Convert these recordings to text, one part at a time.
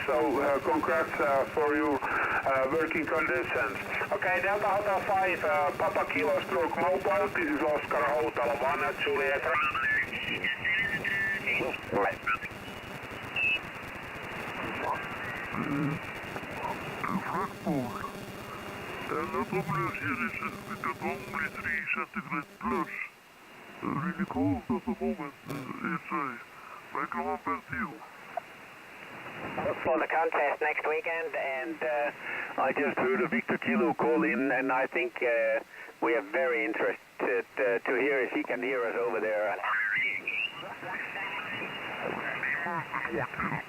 so congrats for your working conditions. Okay, Delta Hotel 5, Papa Kilo Stroke Mobile, this is Oscar Hotel 1 at Juliet. Delta Plus hier is met de only 3 centigrade plus. Really cold at the moment. It's micro back to you. Look for the contest next weekend, and I just heard a Victor Kilo call in, and I think we are very interested to hear if he can hear us over there.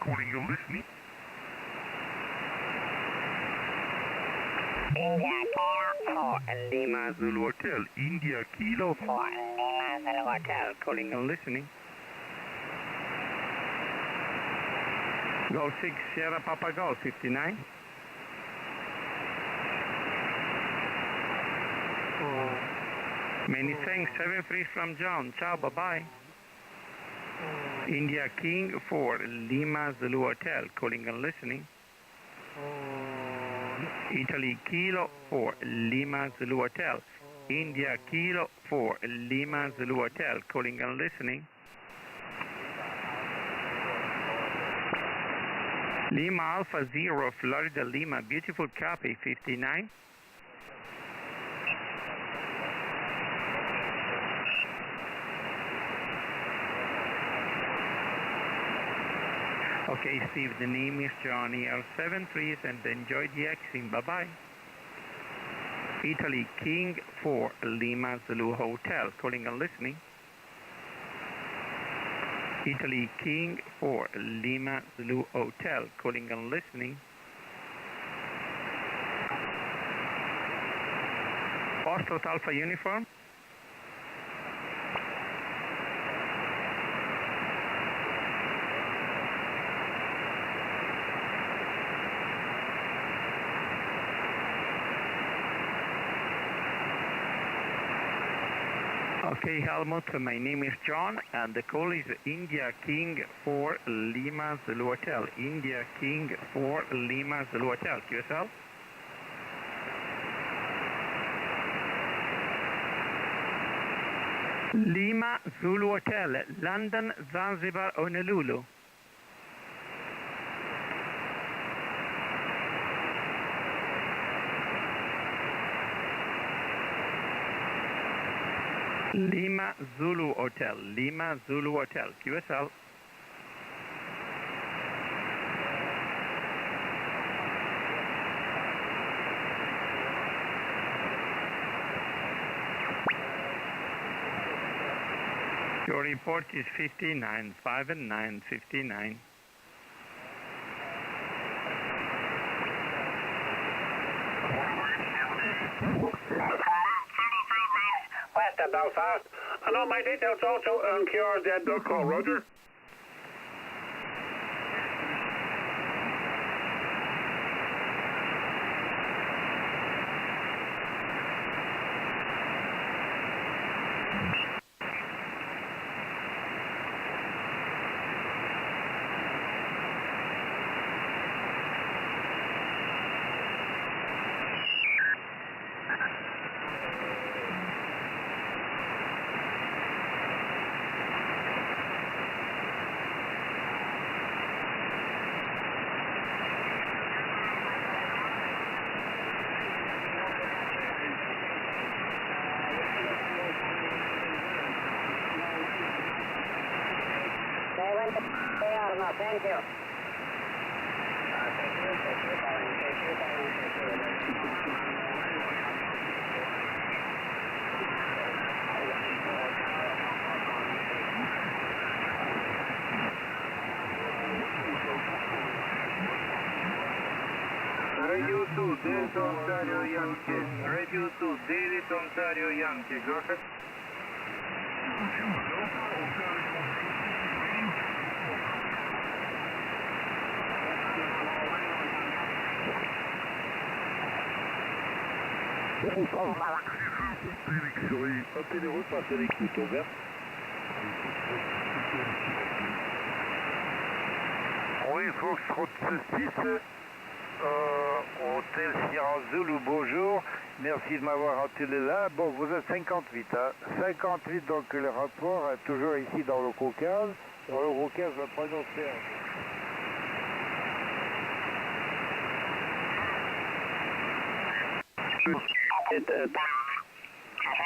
Calling you listening. India Kilo for Lima Zulu Hotel, India Kilo for Lima Zulu Hotel, calling and listening. Go 6 Sierra Papa Golf 59. Many thanks, 7 free from John. Ciao, bye-bye. India King for Lima Zulu Hotel, calling and listening. Italy Kilo for Lima Zulu Hotel. India Kilo for Lima Zulu Hotel, calling and listening. Lima Alpha Zero, Florida Lima, beautiful copy, 59. Okay, Steve, the name is Johnny L73 and enjoy the Xing. Bye-bye. Italy King for Lima Zulu Hotel, calling and listening. Italy King for Lima Zulu Hotel, calling and listening. Foxtrot Alpha Uniform. Okay, Helmut, my name is John, and the call is India King for Lima Zulu Hotel. India King for Lima Zulu Hotel. QSL? Lima Zulu Hotel, London, Zanzibar, Honolulu. Lima Zulu Hotel, Lima Zulu Hotel, QSL. Your report is 59, 5 and 9, 59. West of Belfast. And all my details also on QRZ.com. Roger. Thank you. Radio 2, Delta Ontario Yankee. Radio 2, David Ontario Yankee. Go ahead. Appelez repasse avec l'écoute ouverte. Oui, Henry Foxtrot 6, Hôtel Sierra Zulu, bonjour. Merci de m'avoir attelé là. Bon, vous êtes 58, hein. 58, donc le rapport est toujours ici dans le Caucase. Dans le Caucase, le prénom Serge.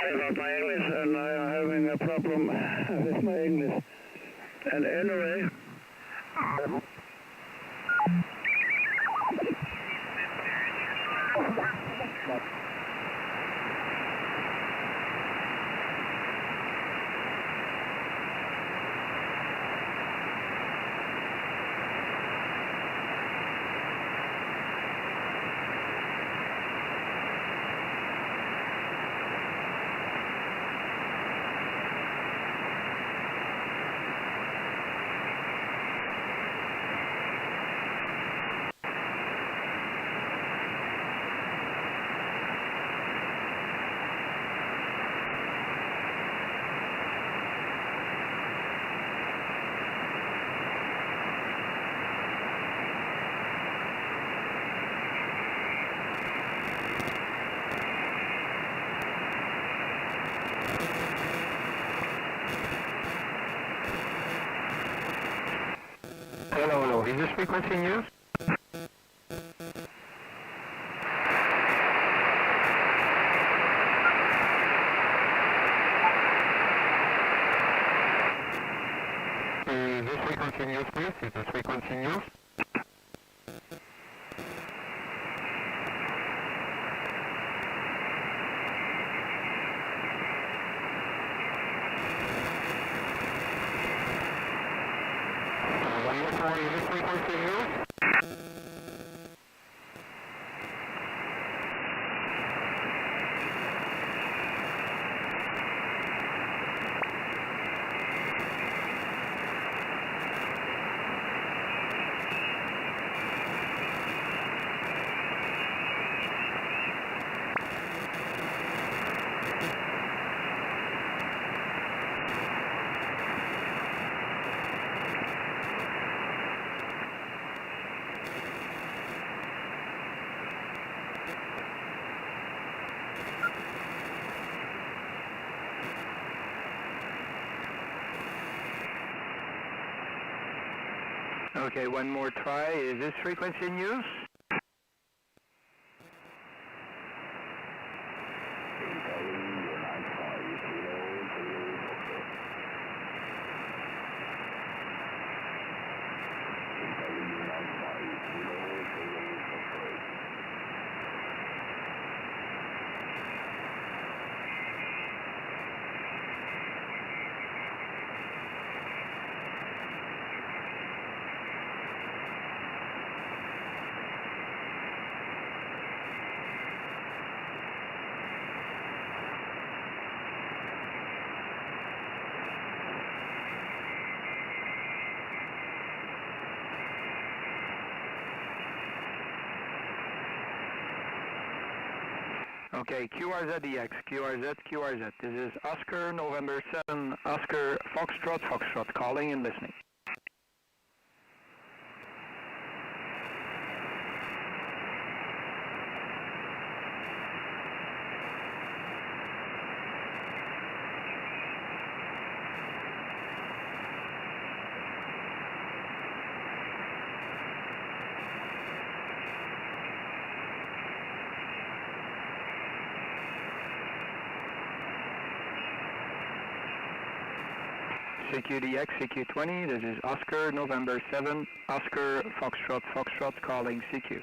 Sorry about my English, and I am having a problem with my English. And anyway, Hello. Is this frequency news? Is this frequency news, please? Is this frequency news? Is this frequency news? Okay, one more try. Is this frequency news? Okay, QRZDX, QRZ. This is Oscar, November 7, Oscar, Foxtrot, calling and listening. CQDX, CQ20, this is Oscar, November 7, Oscar, Foxtrot, calling CQ.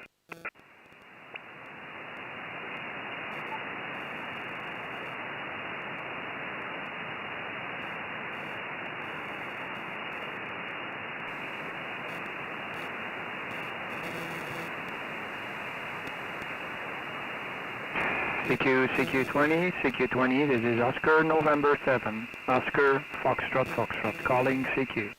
CQ20, this is Oscar, November 7, Oscar, Foxtrot, calling CQ.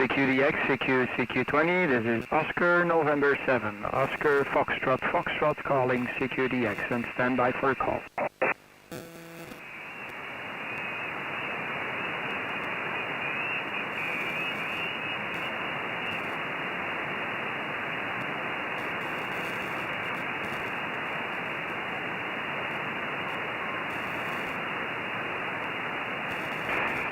CQDX, CQ20, this is Oscar November 7, Oscar Foxtrot calling CQDX and stand by for a call.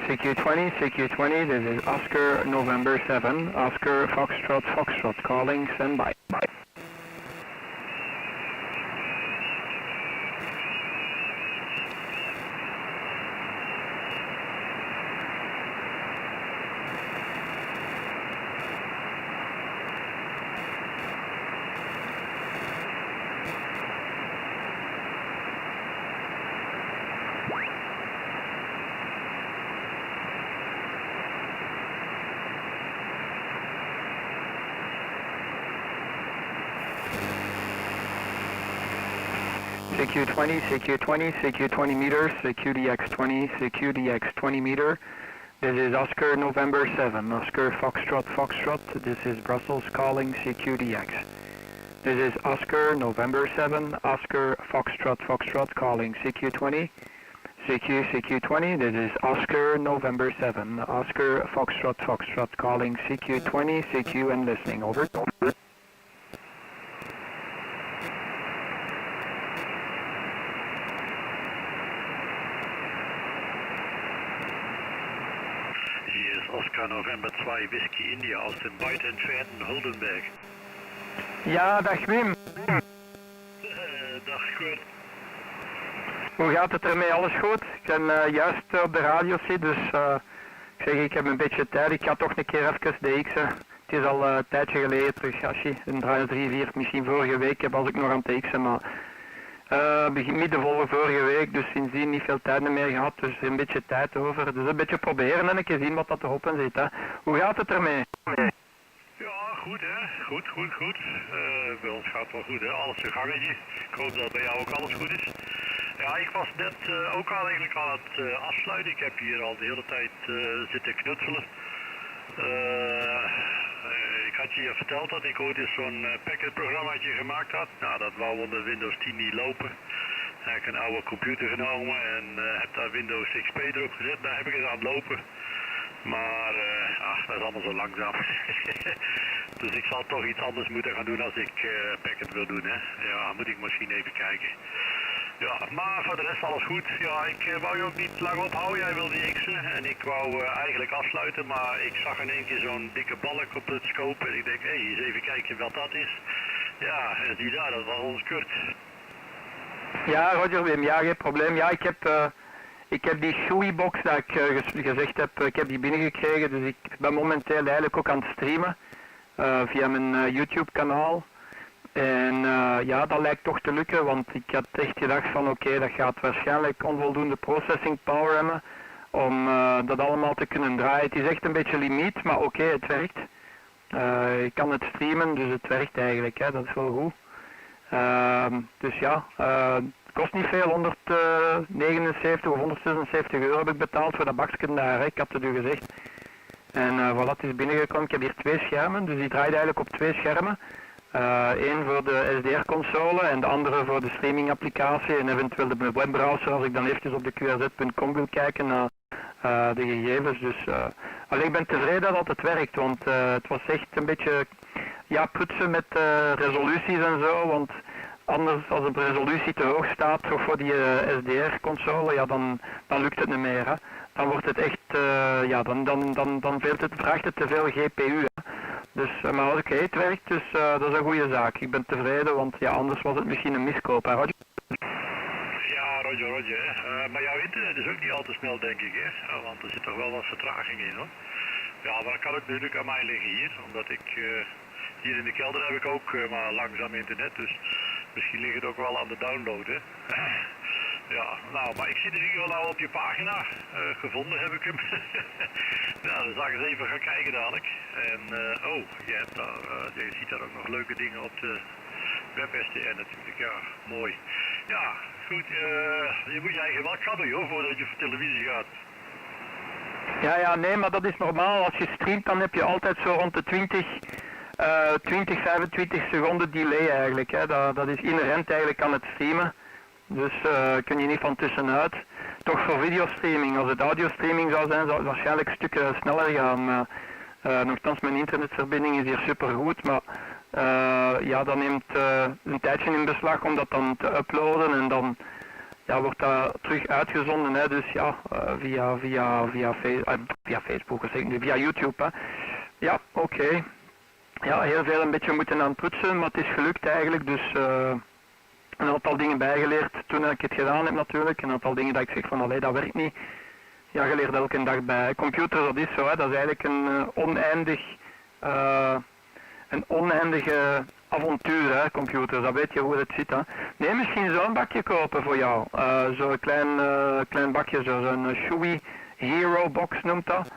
CQ20, this is Oscar November 7, Oscar Foxtrot calling, stand by. CQ20 meters, CQDX 20 meter. This is Oscar November 7, Oscar Foxtrot. This is Brussels calling CQDX. This is Oscar November 7, Oscar Foxtrot calling CQ20. CQ20, this is Oscar November 7, Oscar Foxtrot calling CQ20, CQ and listening, over. Oscar November 2 Whiskey India aus dem weit entfernten Holdenberg. Ja, dag Wim. Dag Kurt. Hoe gaat het ermee? Alles goed? Ik ben juist op de radio zit, dus ik zeg ik heb een beetje tijd. Ik ga toch een keer even DX'en. Het is al een tijdje geleden terug, Asje. Een 3, 4, misschien vorige week was ik nog aan het DX'en, maar begin midden vorige week, dus sindsdien niet veel tijd meer gehad, dus een beetje tijd over. Dus een beetje proberen en een keer zien wat dat erop in zit. Hè. Hoe gaat het ermee? Ja, goed hè. Goed. Bij ons gaat het wel goed hè. Alles in gangetje. Ik hoop dat bij jou ook alles goed is. Ja, ik was net ook al eigenlijk aan het afsluiten. Ik heb hier al de hele tijd zitten knutselen. Ik had je verteld dat ik ooit eens zo'n packetprogrammaatje gemaakt had. Nou, dat wou onder Windows 10 niet lopen. Heb ik een oude computer genomen en heb daar Windows XP erop gezet. Daar heb ik het aan het lopen. Maar dat is allemaal zo langzaam. Dus ik zal toch iets anders moeten gaan doen als ik packet wil doen. Hè. Ja, moet ik misschien even kijken. Ja, maar voor de rest alles goed. Ja, ik wou je ook niet lang ophouden. Jij wilde x'en en ik wou eigenlijk afsluiten, maar ik zag in één keer zo'n dikke balk op het scope en ik denk, hé, eens even kijken wat dat is. Ja, en zie daar, dat was ons Kurt. Ja, Roger Wim, ja, geen probleem. Ja, ik heb die Shoei-box dat ik gezegd heb, ik heb die binnengekregen, dus ik ben momenteel eigenlijk ook aan het streamen via mijn YouTube-kanaal. En ja, dat lijkt toch te lukken, want ik had echt gedacht van oké, dat gaat waarschijnlijk onvoldoende processing power hebben om dat allemaal te kunnen draaien. Het is echt een beetje limiet, maar oké, het werkt. Ik kan het streamen, dus het werkt eigenlijk, hè, dat is wel goed. Dus ja, het kost niet veel, 179 of 176 euro heb ik betaald voor dat bakje daar, hè. Ik had het u gezegd. En voilà, het is binnengekomen, ik heb hier 2 schermen, dus die draait eigenlijk op 2 schermen. Eén voor de SDR-console en de andere voor de streaming-applicatie en eventueel de webbrowser als ik dan eventjes op de qrz.com wil kijken naar de gegevens. Dus alleen ik ben tevreden dat het werkt, want het was echt een beetje ja, prutsen met resoluties en zo, want anders als de resolutie te hoog staat toch voor die SDR-console, ja dan lukt het niet meer. Hè. Dan wordt het echt, ja dan vraagt het te veel GPU. Hè. Dus, maar oké, het werkt, dus dat is een goede zaak. Ik ben tevreden, want ja, anders was het misschien een miskoop, hè, Roger? Ja, Roger. Maar jouw internet is ook niet al te snel, denk ik, hè? Want er zit toch wel wat vertraging in, hoor. Ja, maar dat kan ook natuurlijk aan mij liggen hier, omdat ik hier in de kelder heb ik ook maar langzaam internet, dus misschien ligt het ook wel aan de download, hè? Ja, nou, maar ik zit in ieder geval nou op je pagina. Gevonden heb ik hem. Nou, dan zal ik eens even gaan kijken dadelijk. En, oh, je ziet daar ook nog leuke dingen op de web-SDR natuurlijk. Ja, mooi. Ja, goed. Je moet je eigen wel krabben, joh, voordat je voor televisie gaat. Ja, nee, maar dat is normaal. Als je streamt, dan heb je altijd zo rond de 20, 25 seconden delay eigenlijk. Hè. Dat is inherent eigenlijk aan het streamen. Dus kun je niet van tussenuit. Toch voor videostreaming, als het audiostreaming zou zijn, zou het waarschijnlijk een stuk sneller gaan. Nochtans, mijn internetverbinding is hier supergoed, maar ja, dat neemt een tijdje in beslag om dat dan te uploaden en dan wordt dat terug uitgezonden. Hè. Dus ja, via Facebook, of zeg ik nu, via YouTube. Hè. Ja, oké. Ja, heel veel een beetje moeten aan poetsen, maar het is gelukt eigenlijk, dus een aantal dingen bijgeleerd toen ik het gedaan heb natuurlijk. Een aantal dingen dat ik zeg van allee, dat werkt niet. Ja, je leert elke dag bij. Computer, dat is zo, hè. Dat is eigenlijk een oneindige avontuur, hè, computers. Dat weet je hoe het zit, hè. Nee, misschien zo'n bakje kopen voor jou. Zo'n klein bakje, zo'n Shoei Hero Box noemt dat.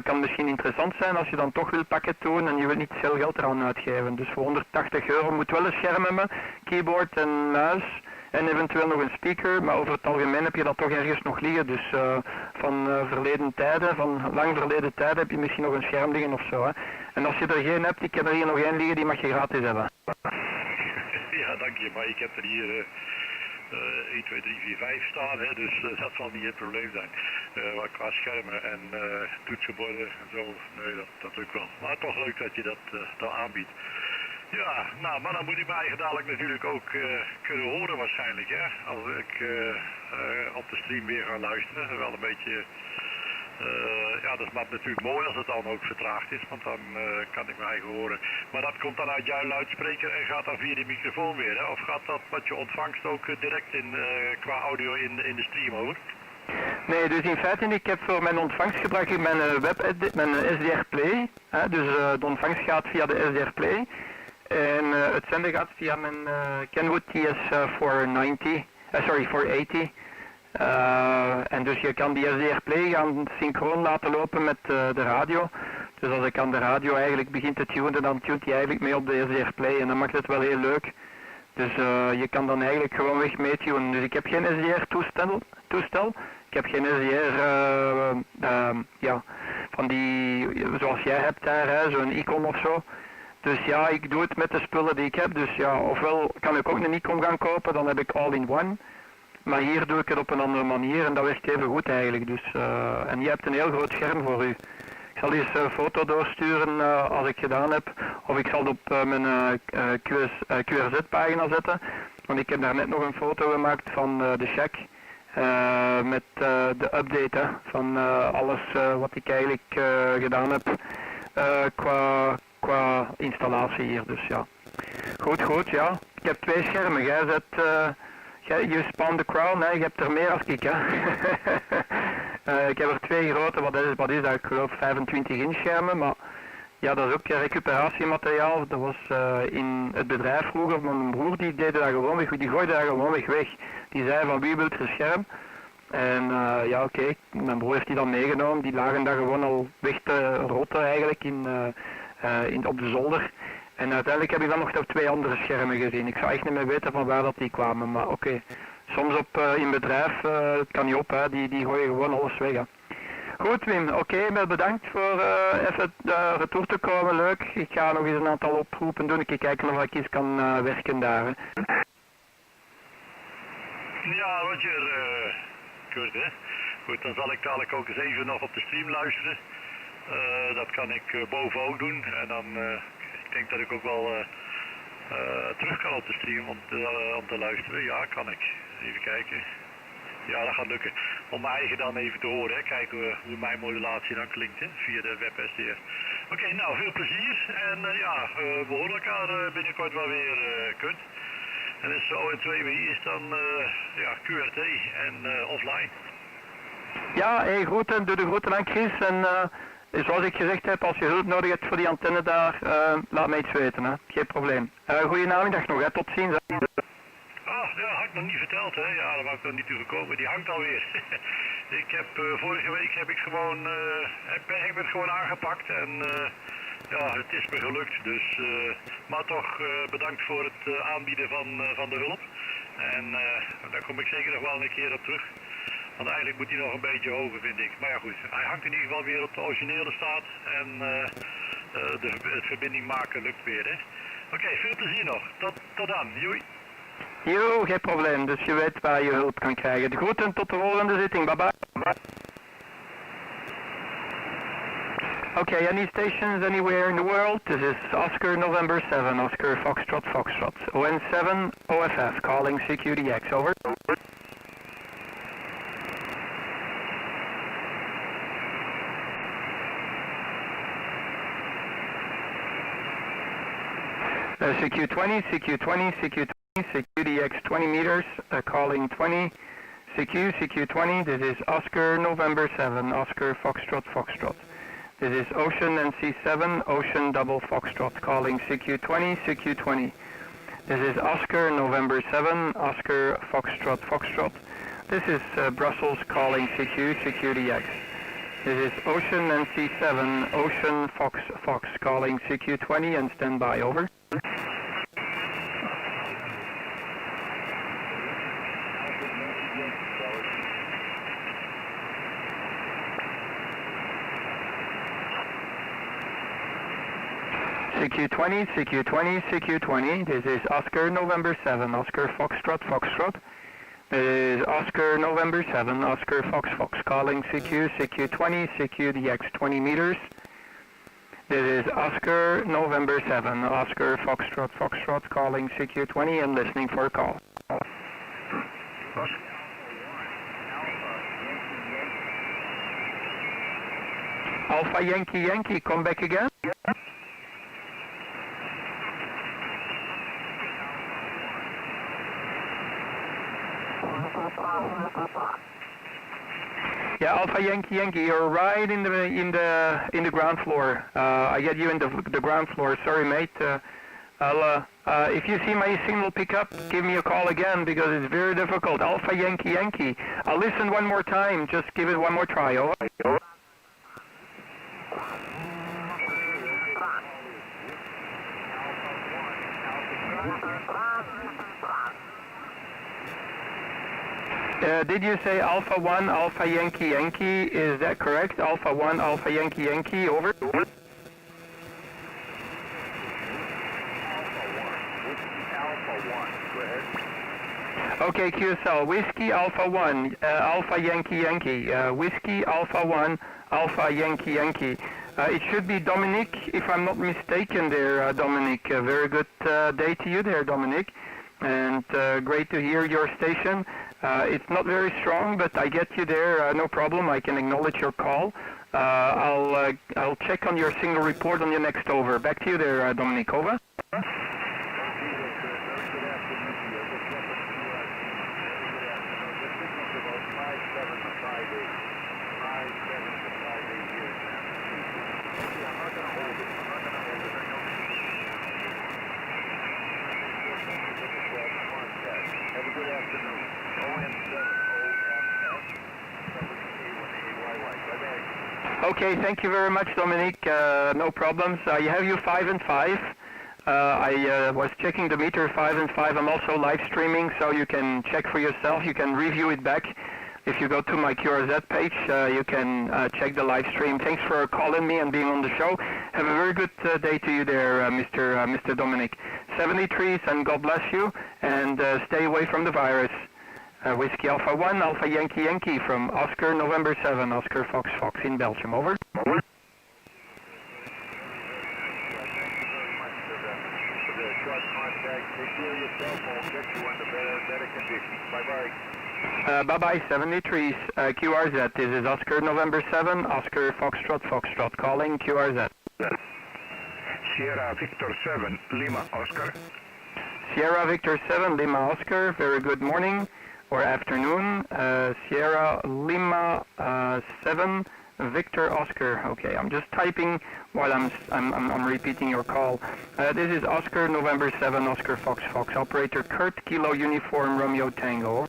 Kan misschien interessant zijn als je dan toch wil pakket doen en je wilt niet veel geld eraan uitgeven. Dus voor €180 moet wel een scherm hebben, keyboard en muis en eventueel nog een speaker, maar over het algemeen heb je dat toch ergens nog liggen. Dus van verleden tijden, van lang verleden tijden heb je misschien nog een scherm liggen of zo. Hè. En als je er geen hebt, ik heb er hier nog één liggen, die mag je gratis hebben. Ja, dank je, maar ik heb er hier 1, 2, 3, 4, 5 staan, hè, dus dat zal niet het probleem zijn. Qua schermen en toetsenborden en zo, nee, dat lukt wel. Maar toch leuk dat je dat aanbiedt. Ja, nou, maar dan moet ik me eigenlijk dadelijk natuurlijk ook kunnen horen waarschijnlijk, hè. Als ik op de stream weer ga luisteren, wel een beetje... ja, dat is maar natuurlijk mooi als het dan ook vertraagd is, want dan kan ik me eigen horen. Maar dat komt dan uit jouw luidspreker en gaat dan via die microfoon weer, hè? Of gaat dat wat je ontvangst ook direct qua audio in de stream over? Nee, dus in feite, ik heb voor mijn ontvangst gebruik ik mijn SDR Play. Hè, dus de ontvangst gaat via de SDR Play. En het zenden gaat via mijn Kenwood TS480. En dus je kan die SDR Play gaan synchroon laten lopen met de radio. Dus als ik aan de radio eigenlijk begin te tunen, dan tunt hij eigenlijk mee op de SDR Play en dan maakt het wel heel leuk. Dus je kan dan eigenlijk gewoon weg meetunen. Dus ik heb geen SDR-toestel. Ik heb geen SDR, van die, zoals jij hebt daar, zo'n Icon of zo. Dus ja, ik doe het met de spullen die ik heb. Dus ja, ofwel kan ik ook een Icon gaan kopen, dan heb ik all-in-one. Maar hier doe ik het op een andere manier en dat werkt even goed eigenlijk. Dus, en je hebt een heel groot scherm voor u. Ik zal eens een foto doorsturen als ik gedaan heb. Of ik zal het op mijn QRZ-pagina zetten. Want ik heb daar net nog een foto gemaakt van de shack. Met de update van alles wat ik eigenlijk gedaan heb qua installatie hier. Dus ja. Goed, ja. Ik heb 2 schermen. Jij zet... je spawn the crown, hè. Je hebt er meer als ik, hè. Ik heb er 2 grote, wat is dat? Ik geloof 25 inch schermen, maar ja, dat is ook recuperatiemateriaal. Dat was in het bedrijf vroeger, mijn broer die deed dat gewoon weg, die gooide dat gewoon weg. Die zei van wie wilt er scherm? En ja, oké, mijn broer heeft die dan meegenomen, die lagen daar gewoon al weg te rotten eigenlijk op de zolder. En uiteindelijk heb ik dan nog 2 andere schermen gezien. Ik zou echt niet meer weten van waar dat die kwamen, maar oké. Soms in bedrijf, het kan niet op, hè. Die gooien gewoon alles weg. Hè. Goed Wim, oké, bedankt voor even retour te komen, leuk. Ik ga nog eens een aantal oproepen doen, ik kijk of ik eens kan werken daar. Hè. Ja, Roger, Kurt, hè. Goed, dan zal ik dadelijk ook eens even nog op de stream luisteren. Dat kan ik boven ook doen en dan... ik denk dat ik ook wel terug kan op de stream om te luisteren. Ja, kan ik. Even kijken. Ja, dat gaat lukken. Om mijn eigen dan even te horen. Hè. Kijken hoe mijn modulatie dan klinkt, hè, via de web SDR. Oké, nou, veel plezier. En ja, we horen elkaar binnenkort wel weer, Kurt. En als ON2WI is dan ja, QRT en offline. Ja, hey, groeten. Doe de groeten aan Chris. En zoals ik gezegd heb, als je hulp nodig hebt voor die antenne daar, laat mij iets weten. Hè. Geen probleem. Goeie namiddag nog, hè. Tot ziens. Ah, ja, had ik nog niet verteld, hè. Ja, daar was ik nog niet toe gekomen. Die hangt alweer. Ik heb, vorige week heb ik het gewoon aangepakt en ja, het is me gelukt. Dus, maar toch bedankt voor het aanbieden van de hulp. En daar kom ik zeker nog wel een keer op terug. Want eigenlijk moet hij nog een beetje hoger, vind ik. Maar ja goed, hij hangt in ieder geval weer op de originele staat. En het verbinding maken lukt weer, hè. Oké, veel plezier nog. Tot dan. Joei. Jo, geen probleem. Dus je weet waar je hulp kan krijgen. De groeten tot de volgende zitting. Bye bye. Okay, any stations anywhere in the world? This is Oscar November 7, Oscar Foxtrot Foxtrot. ON7 OFF, calling CQDX, over. CQ20, CQ20, CQ20, CQDX 20 meters, calling 20. CQ20, this is Oscar November 7, Oscar Foxtrot Foxtrot. This is Ocean NC7, Ocean Double Foxtrot, calling CQ20, CQ20. This is Oscar November 7, Oscar Foxtrot Foxtrot. This is Brussels calling CQ, CQDX. This is Ocean NC7, Ocean Fox calling CQ20 and standby, over. CQ20, CQ20, CQ20. This is Oscar November 7, Oscar Foxtrot Foxtrot. This is Oscar November 7, Oscar Fox calling CQ, CQ20, CQDX 20 meters. This is Oscar November 7, Oscar Foxtrot Foxtrot calling CQ20 and listening for a call. Alpha Yankee Yankee, come back again. Yeah, Alpha Yankee Yankee, you're right in the ground floor. I get you in the ground floor. Sorry, mate. If you see my signal pick up, give me a call again because it's very difficult. Alpha Yankee Yankee. I'll listen one more time. Just give it one more try. Over. Did you say Alpha 1, Alpha Yankee Yankee? Is that correct? Alpha 1, Alpha Yankee Yankee, over. Okay, QSL, Whiskey Alpha 1, Alpha Yankee Yankee, Whiskey Alpha 1, Alpha Yankee Yankee. It should be Dominic, if I'm not mistaken there, Dominic. Very good day to you there, Dominic. And great to hear your station. It's not very strong, but I get you there, no problem. I can acknowledge your call. I'll check on your signal report on your next over. Back to you there, Dominic, over. Okay, thank you very much, Dominique. No problems. I have you 5 and 5. I was checking the meter 5 and 5. I'm also live streaming, so you can check for yourself. You can review it back. If you go to my QRZ page, you can check the live stream. Thanks for calling me and being on the show. Have a very good day to you there, Mr. Dominic. 73s, and God bless you, and stay away from the virus. Whiskey Alpha 1, Alpha Yankee Yankee from Oscar November 7, Oscar Fox in Belgium, over. Over. Bye-bye, 73s, QRZ. This is Oscar November 7, Oscar Foxtrot calling QRZ. Sierra Victor 7, Lima Oscar. Sierra Victor 7, Lima Oscar, very good morning or afternoon. Sierra Lima 7, Victor Oscar. Okay, I'm just typing while I'm repeating your call. This is Oscar November 7, Oscar Fox. Operator Kurt, Kilo Uniform Romeo Tango.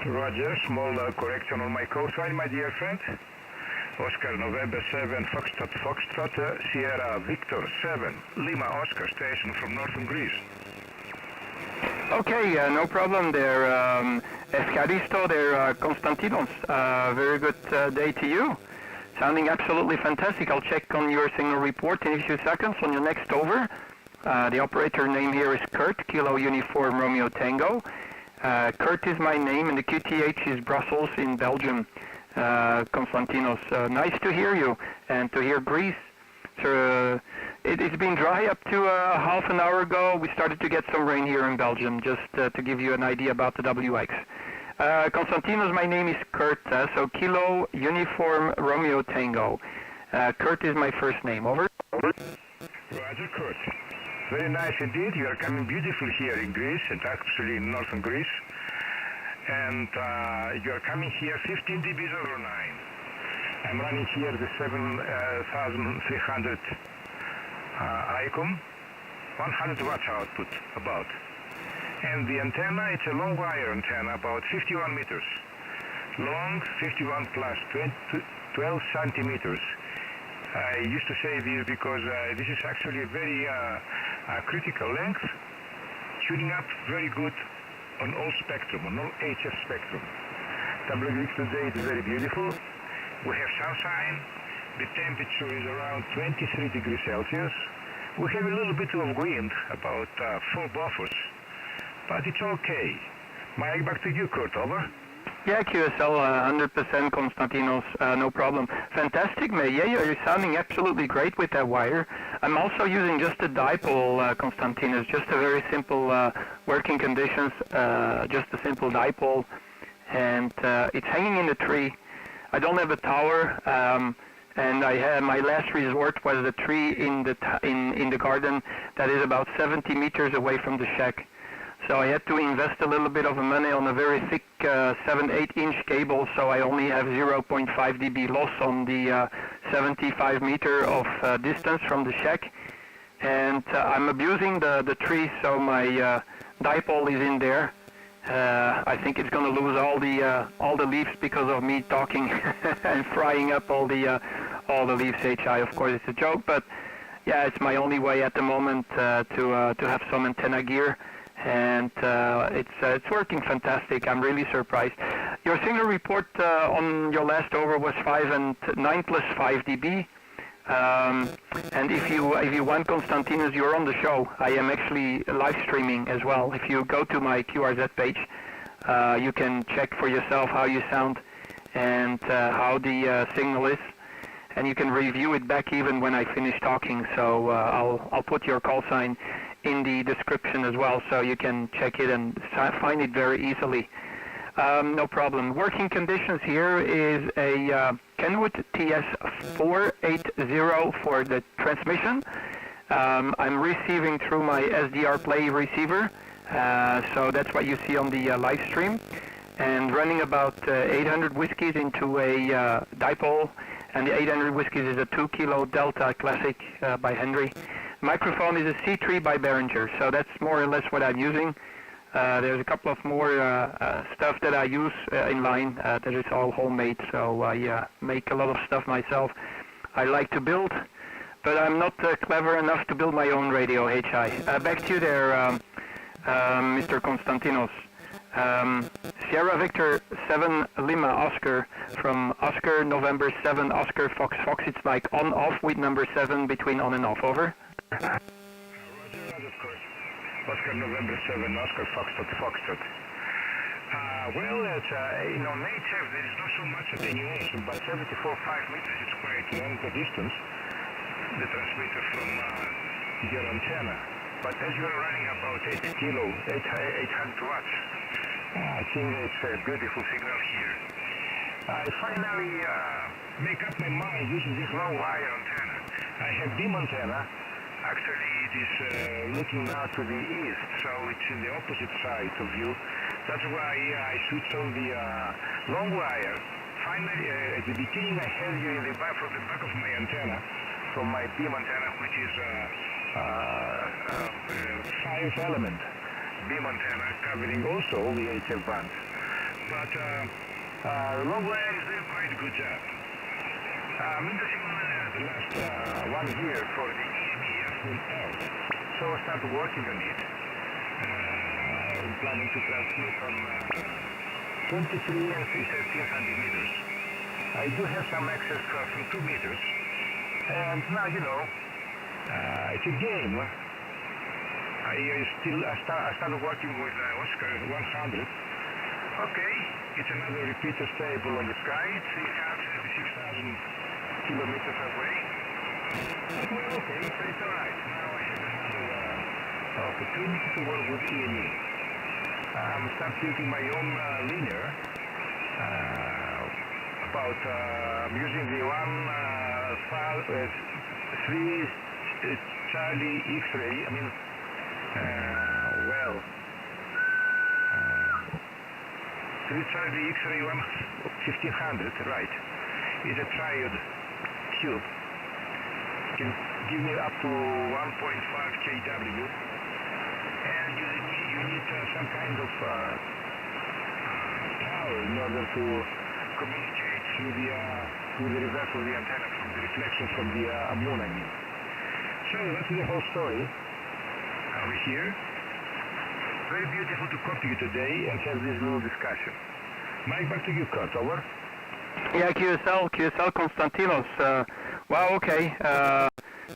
Roger, small correction on my coastline, my dear friend. Oscar November 7, Foxtrot, Sierra Victor 7, Lima Oscar station from northern Greece. Okay, no problem there. Evcharisto there, Konstantinos. Very good day to you. Sounding absolutely fantastic. I'll check on your signal report in a few seconds on your next over. The operator name here is Kurt, Kilo Uniform Romeo Tango. Kurt is my name and the QTH is Brussels in Belgium. Konstantinos, nice to hear you and to hear Greece. So, it's been dry up to half an hour ago. We started to get some rain here in Belgium, just to give you an idea about the WX. Konstantinos, my name is Kurt, so Kilo Uniform Romeo Tango. Kurt is my first name, over. Roger, Kurt. Very nice indeed. You are coming beautiful here in Greece, and actually in northern Greece. And you are coming here 15 dBs over 9. I'm running here the 7300 ICOM, 100 watts output about. And the antenna, it's a long wire antenna, about 51 meters. Long, 51 plus 12 centimeters. I used to say this because this is actually a very critical length, tuning up very good on all spectrum, on all HF spectrum. WX today is very beautiful. We have sunshine. The temperature is around 23 degrees Celsius. We have a little bit of wind, about 4 buffers, but it's okay. Mike, back to you, Kurt, over. Yeah, QSL, 100% Konstantinos, no problem. Fantastic, mate. Yeah, you're sounding absolutely great with that wire. I'm also using just a dipole, Konstantinos, just a very simple working conditions, just a simple dipole, and it's hanging in the tree. I don't have a tower, and I had my last resort was the tree in the garden that is about 70 meters away from the shack. So I had to invest a little bit of money on a very thick 7-8 inch cable, so I only have 0.5 dB loss on the 75 meter of distance from the shack. And I'm abusing the tree, so my dipole is in there. I think it's going to lose all the leaves because of me talking and frying up all the leaves. HI, of course, it's a joke, but yeah, it's my only way at the moment to have some antenna gear. And it's working fantastic. I'm really surprised. Your signal report on your last over was 5 and 9 plus 5 dB. And if you want, Konstantinos, you're on the show. I am actually live streaming as well. If you go to my QRZ page, you can check for yourself how you sound and how the signal is. And you can review it back even when I finish talking. So I'll put your call sign in the description as well, so you can check it and find it very easily. No problem. Working conditions here is a Kenwood TS480 for the transmission. I'm receiving through my SDR Play receiver, so that's what you see on the live stream, and running about 800 whiskies into a dipole, and the 800 whiskies is a 2 kilo Delta Classic by Henry. Microphone is a C3 by Behringer, so that's more or less what I'm using. There's a couple of more stuff that I use in line that is all homemade, so I make a lot of stuff myself. I like to build, but I'm not clever enough to build my own radio, HI. Back to you there, Mr. Konstantinos. Sierra Victor 7 Lima Oscar from Oscar November 7 Oscar Fox Fox. It's like on off with number 7 between on and off, over. Roger, of course. Oscar November 7, Oscar Foxtrot, Foxtrot. Well, it's, in on HF there is not so much attenuation, but 74.5 meters is quite long the distance, the transmitter from your antenna. But as you are running about 800 watts, I think it's a beautiful signal here. I finally make up my mind using this long wire antenna. I have beam antenna. Actually, it is looking now to the east, so it's in the opposite side of you. That's why I switched on the long wire. Finally, at the beginning, I had you in the back from the back of my antenna, from my beam antenna, which is 5-element beam antenna, covering also all the HF bands. But the long wire is doing quite a good job. I'm interested in the last 1 year for the EME F1L, so I started working on it. I'm planning to transmit on 23 and 1300 meters. I do have some access from 2 meters, and now, you know, it's a game. I started working with Oscar 100. Okay, it's another repeater stable on the sky. It's 336,000 kilometers away. Well, okay, so it's alright. Now I have another opportunity to work with EME. I'm start building my own linear about using the 3 Charlie X-ray. I mean, well, 3 Charlie X-ray 1500, right? Is a triode cube. Can give me up to 1.5 kW, and you need some kind of power in order to communicate through the reverse of the antenna, from the reflection from the moon, I mean. So that's the whole story. We're here. Very beautiful to come to you today and have this little discussion. Mike, back to you, Kurt. Over. Yeah, QSL Konstantinos. Wow, okay.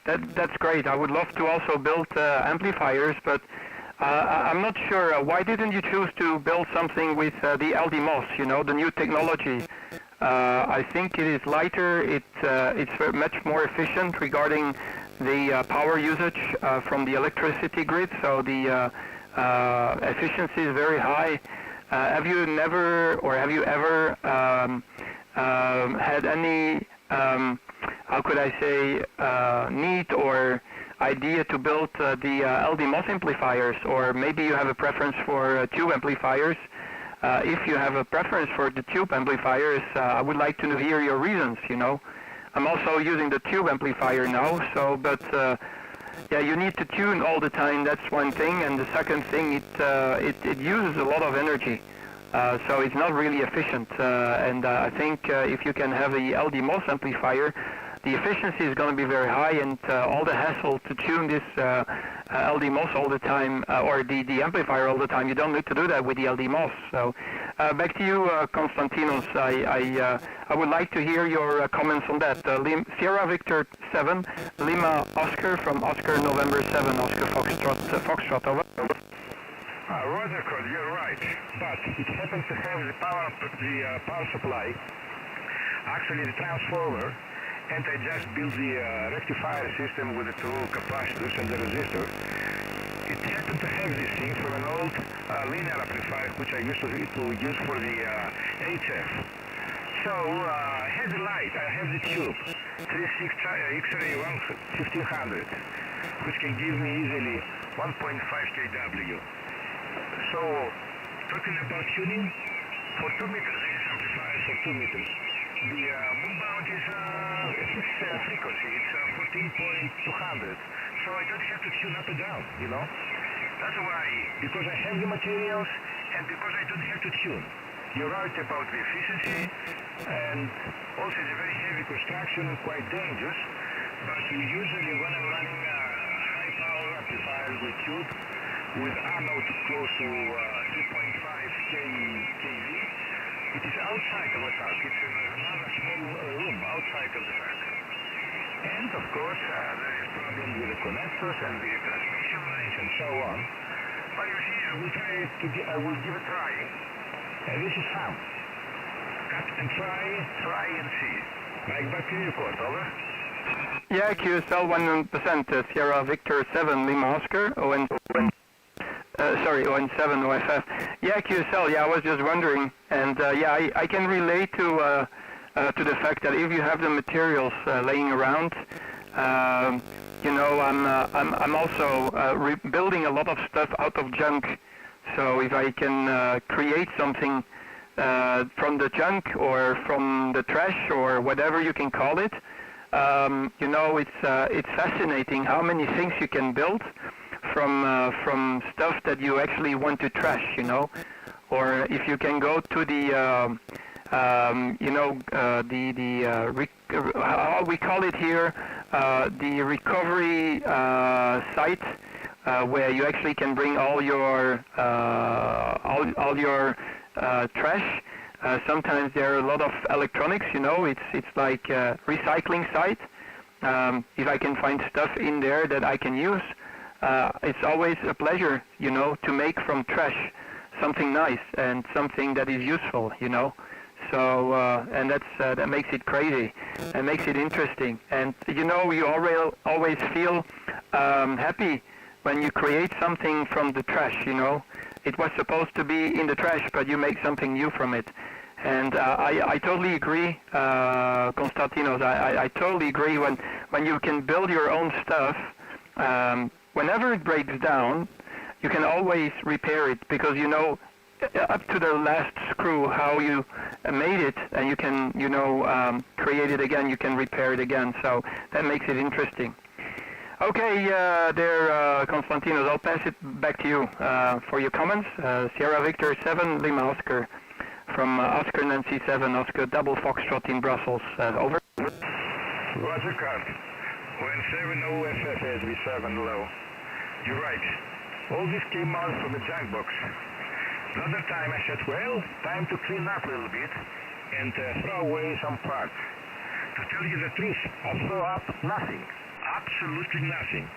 That's great. I would love to also build amplifiers, but I'm not sure. Why didn't you choose to build something with the LDMOS, you know, the new technology? I think it is lighter. It's much more efficient regarding the power usage from the electricity grid, so the efficiency is very high. Have you ever had any, how could I say, need or idea to build the LDMOS amplifiers, or maybe you have a preference for tube amplifiers? If you have a preference for the tube amplifiers, I would like to hear your reasons, you know. I'm also using the tube amplifier now, so, but yeah, you need to tune all the time, that's one thing, and the second thing, it uses a lot of energy. So it's not really efficient, and I think if you can have the LDMOS amplifier, the efficiency is going to be very high, and all the hassle to tune this LDMOS all the time, or the amplifier all the time, you don't need to do that with the LDMOS. So back to you, Konstantinos. I would like to hear your comments on that. Sierra Victor 7, Lima Oscar from Oscar November 7, Oscar Foxtrot, over. Roger, Kurt, you're right, but it happens to have the power supply, actually the transformer, and I just built the rectifier system with the 2 capacitors and the resistor. It happened to have this thing from an old linear amplifier which I used to use for the HF. So I have the light, I have the tube, 36 X-ray 1500, which can give me easily 1.5 kW. So, talking about tuning, for 2 meters, this amplifier for 2 meters, the moon bound is a fixed frequency, it's 14.200, so I don't have to tune up and down, you know. That's why, because I have the materials, and because I don't have to tune. You're right about the efficiency, and also it's a very heavy construction, quite dangerous, but usually when I'm running high power amplifiers with tube, with anode close to 3.5 kV, it is outside of the truck. It's another small room outside of the truck. And of course, there is problem with the connectors and the transmission lines and so on. But you see, I will give a try. And this is fun. Cut and try and see. Mike, back to you, Kurt, over. Yeah, QSL 100%, Sierra Victor 7, Lima Oscar, ON7 OFF. Yeah, QSL, yeah, I was just wondering, and yeah, I can relate to the fact that if you have the materials laying around, you know, I'm also building a lot of stuff out of junk. So if I can create something from the junk or from the trash or whatever you can call it, you know, it's fascinating how many things you can build from stuff that you actually want to trash, you know. Or if you can go to the you know, how we call it here, the recovery site where you actually can bring all your trash. Sometimes there are a lot of electronics, it's like a recycling site. If I can find stuff in there that I can use, it's always a pleasure, to make from trash something nice and something that is useful, So, and that makes it crazy, and makes it interesting. And, you always feel happy when you create something from the trash, It was supposed to be in the trash, but you make something new from it. And I totally agree, Konstantinos. I totally agree when you can build your own stuff. Whenever it breaks down, you can always repair it because up to the last screw how you made it, and you can create it again. You can repair it again. So that makes it interesting. Okay, Konstantinos, I'll pass it back to you for your comments. Sierra Victor 7 Lima Oscar from Oscar Nancy 7 Oscar Double Foxtrot in Brussels. Over. Roger, Cut. When 7 OSS SB 7 low. You're right. All this came out from the junk box. Another time I said, well, time to clean up a little bit and throw away some parts. To tell you the truth, I throw up nothing. Absolutely nothing.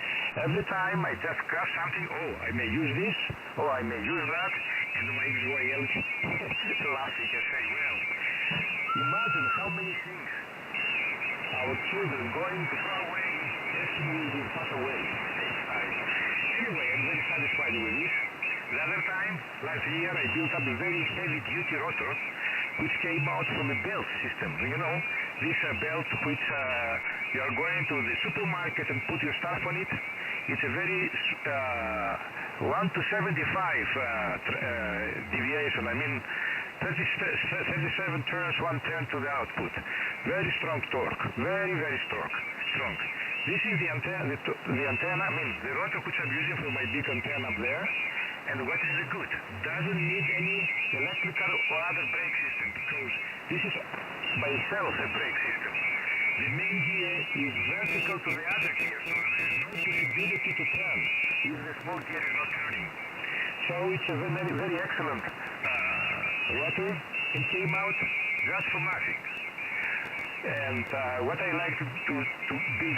Every time I just grab something, I may use this, I may use that, and my Israel laughing and say, well, imagine how many things our children going to throw away as we will pass away. Anyway, I'm very satisfied with this. The other time, last year, I built up a very heavy-duty rotor, which came out from a belt system. This belt which you are going to the supermarket and put your stuff on it. It's a very 1 to 75 deviation. 37 turns, 1 turn to the output. Very strong torque. Very, very strong. This is the antenna, the rotor which I'm using for my big antenna up there. And what is the good? Doesn't need any electrical or other brake system because this is by itself a brake system. The main gear is vertical to the other gear, so there is no possibility to turn if the small gear is not turning. So it's a very, very excellent rotor. It came out just for nothing. And what I like to build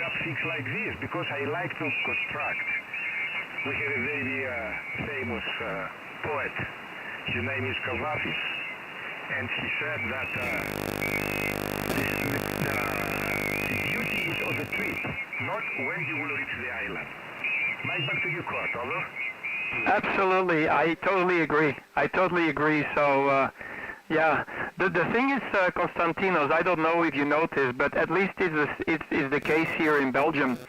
up things like this, because I like to construct. We have a very famous poet. His name is Kavafis, and he said that the beauty is on the trip, not when you will reach the island. Mike, back to you, Kurt. Over. Absolutely, I totally agree. So, the thing is, Konstantinos, I don't know if you noticed, but at least it's the case here in Belgium.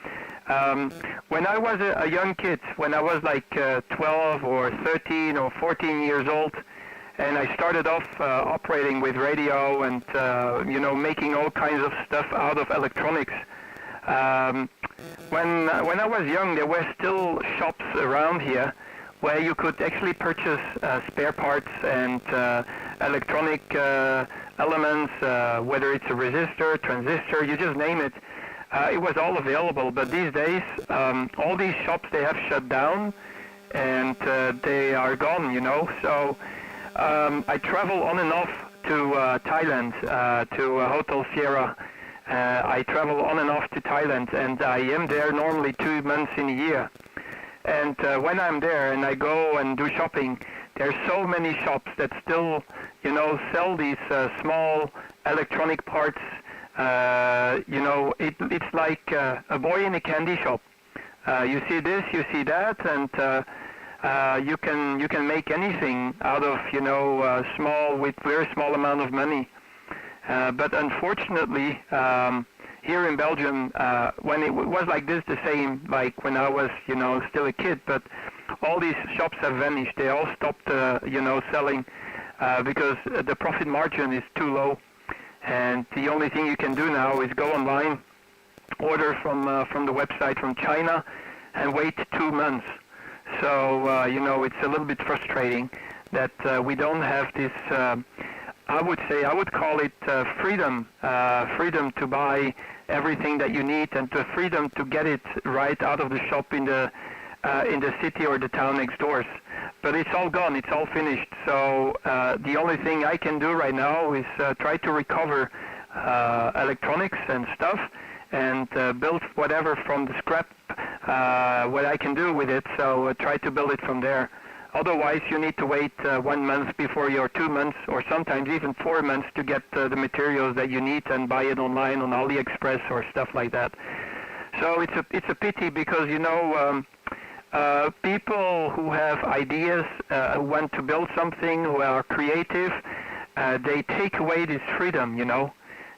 When I was a young kid, when I was like 12 or 13 or 14 years old, and I started off operating with radio and, making all kinds of stuff out of electronics. When I was young, there were still shops around here where you could actually purchase spare parts and electronic elements, whether it's a resistor, transistor, you just name it. It was all available, but these days, all these shops, they have shut down, and they are gone, So I travel on and off to Thailand, to Hotel Sierra. I travel on and off to Thailand, and I am there normally 2 months in a year. And when I'm there and I go and do shopping, there are so many shops that still, sell these small electronic parts. It's like a boy in a candy shop. You see this, you see that, and you can make anything out of small with very small amount of money. But unfortunately, here in Belgium, when it was like this, the same like when I was still a kid, but all these shops have vanished. They all stopped selling because the profit margin is too low. And the only thing you can do now is go online, order from the website from China, and wait 2 months. So it's a little bit frustrating that we don't have this. I would call it freedom to buy everything that you need, and the freedom to get it right out of the shop in the in the city or the town next doors. But it's all gone, it's all finished. So the only thing I can do right now is try to recover electronics and stuff and build whatever from the scrap, what I can do with it. So try to build it from there. Otherwise, you need to wait 1 month before your 2 months, or sometimes even 4 months to get the materials that you need and buy it online on AliExpress or stuff like that. So it's a pity because, you know, people who have ideas, who want to build something, who are creative, they take away this freedom, you know.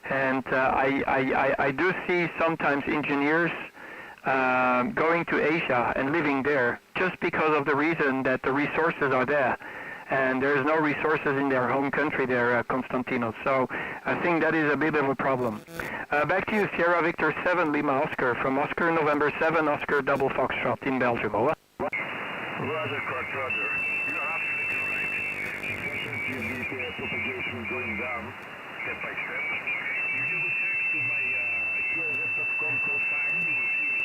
And I do see sometimes engineers going to Asia and living there just because of the reason that the resources are there. And there's no resources in their home country there, Konstantinos. So I think that is a bit of a problem. Back to you, Sierra Victor 7 Lima Oscar, from Oscar November 7 Oscar Double Foxtrot in Belgium. Over. Roger, Kurt, Roger. You are absolutely right. Unfortunately, the propagation is going down step by step. If you will check to my QRZ.com code sign, you will see a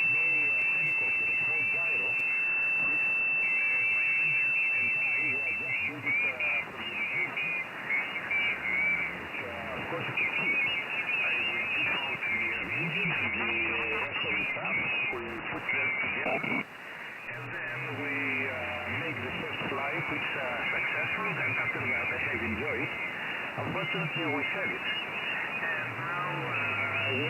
small helicopter, a small gyro, which my friend and I were just doing it from the street. Which, of course, it's cheap. I will keep out the engine and the rest of the stuff. We put them together. And then we make the first flight, which successful, and after that I have enjoyed. Unfortunately, we sell it. And now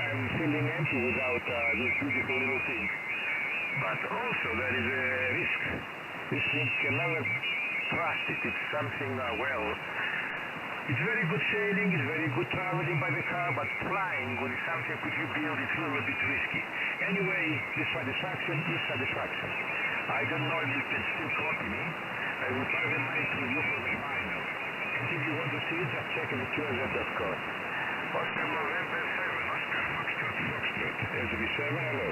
I'm feeling empty without this beautiful little thing. But also there is a risk. This thing can never trust it. It's something, it's very good sailing, it's very good traveling by the car, but flying with something which you build is a little bit risky. Anyway, dissatisfaction is satisfaction. I don't know if you can still copy me. I will pass the mic to you for the final. And if you want to see it, just check in the QRZ.com. Oscar November 7, Oscar Foxtrot, SB7, hello.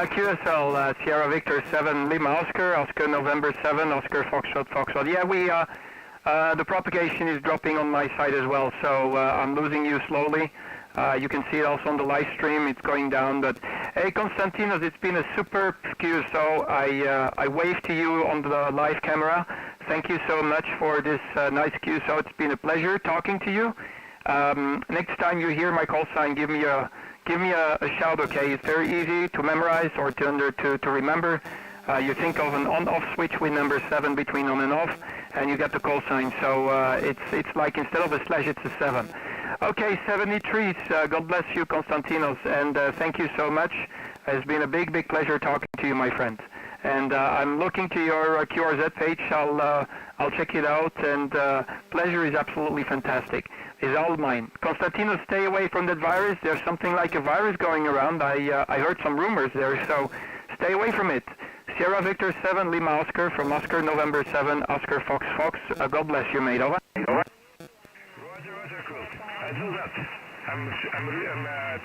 QSL Sierra Victor 7 Lima Oscar, Oscar November 7 Oscar Foxtrot Foxtrot. Yeah, we the propagation is dropping on my side as well, so I'm losing you slowly. You can see it also on the live stream, it's going down. But hey, Konstantinos, it's been a superb QSO. I wave to you on the live camera. Thank you so much for this nice QSO. It's been a pleasure talking to you. Next time you hear my call sign, give me a shout, okay? It's very easy to memorize or to remember. You think of an on-off switch with number 7 between on and off, and you get the call sign. So it's like instead of a slash, it's a 7. Okay, 73. God bless you, Konstantinos, and thank you so much. It's been a big pleasure talking to you, my friend. And I'm looking to your QRZ page. I'll check it out, and pleasure is absolutely fantastic. It's all mine. Konstantinos, stay away from that virus. There's something like a virus going around. I heard some rumors there, so stay away from it. Sierra Victor 7 Lima Oscar from Oscar November 7 Oscar Fox Fox. God bless you, mate. Over. Roger, cool. I do that. I'm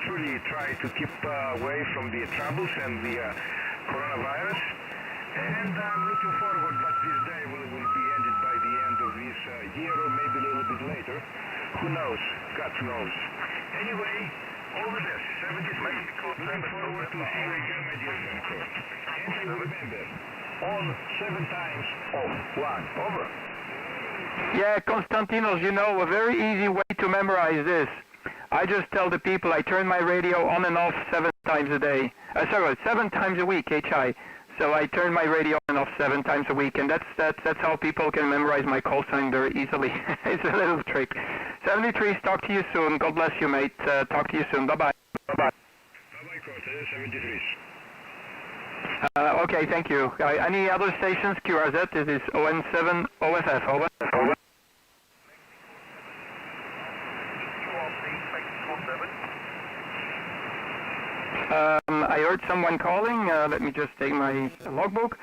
truly trying to keep away from the troubles and the coronavirus. And I'm looking forward that this day will be ended by the end of this year or maybe a little bit later. Who knows? God knows. Anyway, all the best. 73. Looking forward to see you again, my dear friend. And I remember, on 7 times off. 1. Over. Yeah, Konstantinos, you know, a very easy way to memorize this. I just tell the people I turn my radio on and off 7 times a day. 7 times a week, HI. So I turn my radio on and off 7 times a week, and that's how people can memorize my call sign very easily. It's a little trick. 73, talk to you soon. God bless you, mate. Talk to you soon. Bye-bye. Bye-bye. Bye-bye, Kurt. 73. Okay, thank you. Any other stations? QRZ, this is ON7 OFF. Over. Over. I heard someone calling. Let me just take my logbook.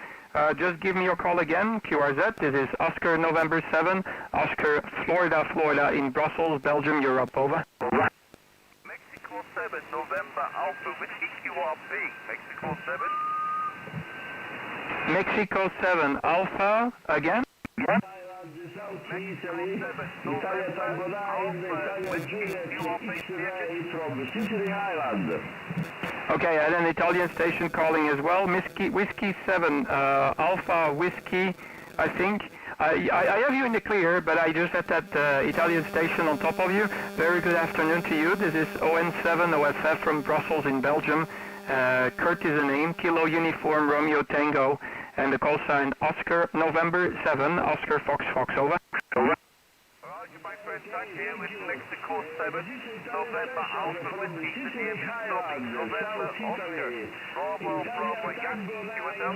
Just give me your call again. QRZ, this is Oscar November 7, Oscar Florida in Brussels, Belgium, Europe. Over. Mexico 7, November Alpha, Whiskey QRP. Mexico 7. Mexico 7, Alpha, again? Italia Tango 9, Italia Juliet from Sicily Island. Okay, and an Italian station calling as well. Whiskey 7, Alpha Whiskey, I think. I have you in the clear, but I just had that Italian station on top of you. Very good afternoon to you. This is ON7 OFF from Brussels in Belgium. Kurt is the name, Kilo Uniform Romeo Tango, and the call sign Oscar November 7, Oscar Fox Fox, over. Roger, my friend, back here with Mexico 7, November Alpha Whiskey, the name is stopping, November Oscar, Bravo, Yankee, QSL?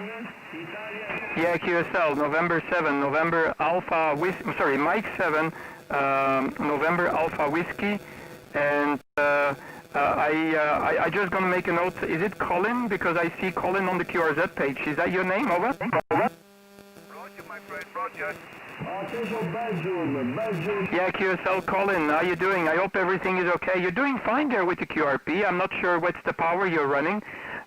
Yeah, QSL, November 7, November Alpha Whiskey, sorry, Mike 7, November Alpha Whiskey, and I just gonna make a note. Is it Colin? Because I see Colin on the QRZ page. Is that your name? Over. Roger, my friend, Roger. Yeah, QSL Colin, how you doing? I hope everything is okay. You're doing fine there with the QRP. I'm not sure what's the power you're running,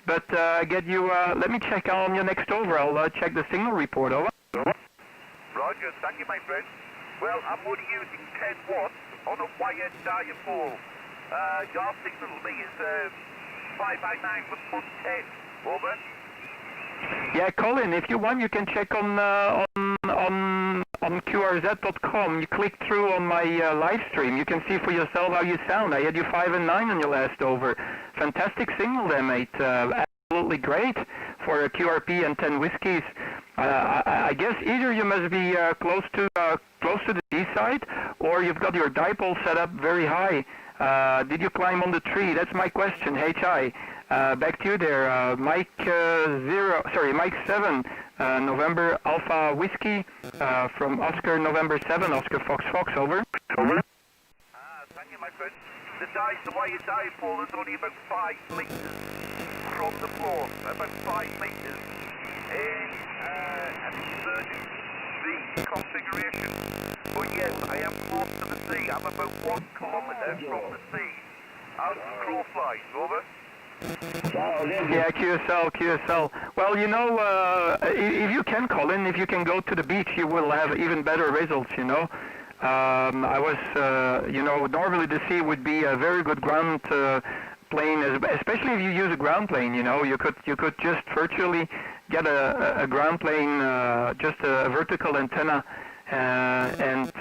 but get you. Let me check on your next over. I'll check the signal report. Over. Roger, thank you, my friend. Well, I'm only using 10 watts on a wired dipole. Your signal to me is 5x9 with plus 10. Over. Yeah, Colin, if you want, you can check on QRZ.com. You click through on my live stream. You can see for yourself how you sound. I had you 5 and 9 on your last over. Fantastic signal there, mate. Absolutely great for a QRP and 10 whiskeys. I guess either you must be close to the D side, or you've got your dipole set up very high. Did you climb on the tree? That's my question. HI. Back to you there. Mike 7, November Alpha Whiskey, from Oscar November 7, Oscar Fox Fox, over. Over. Thank you, my friend. The wire dipole is only about 5 meters from the floor, about 5 meters in an emergency configuration. But yes, I am close to the sea. I'm about 1 kilometer from the sea. Out crow flies, over. Yeah, QSL. Well, you know, if you can, Colin, if you can go to the beach, you will have even better results, you know. I was, you know, normally the sea would be a very good ground plane, especially if you use a ground plane, you know. You could just virtually get a ground plane, just a vertical antenna, and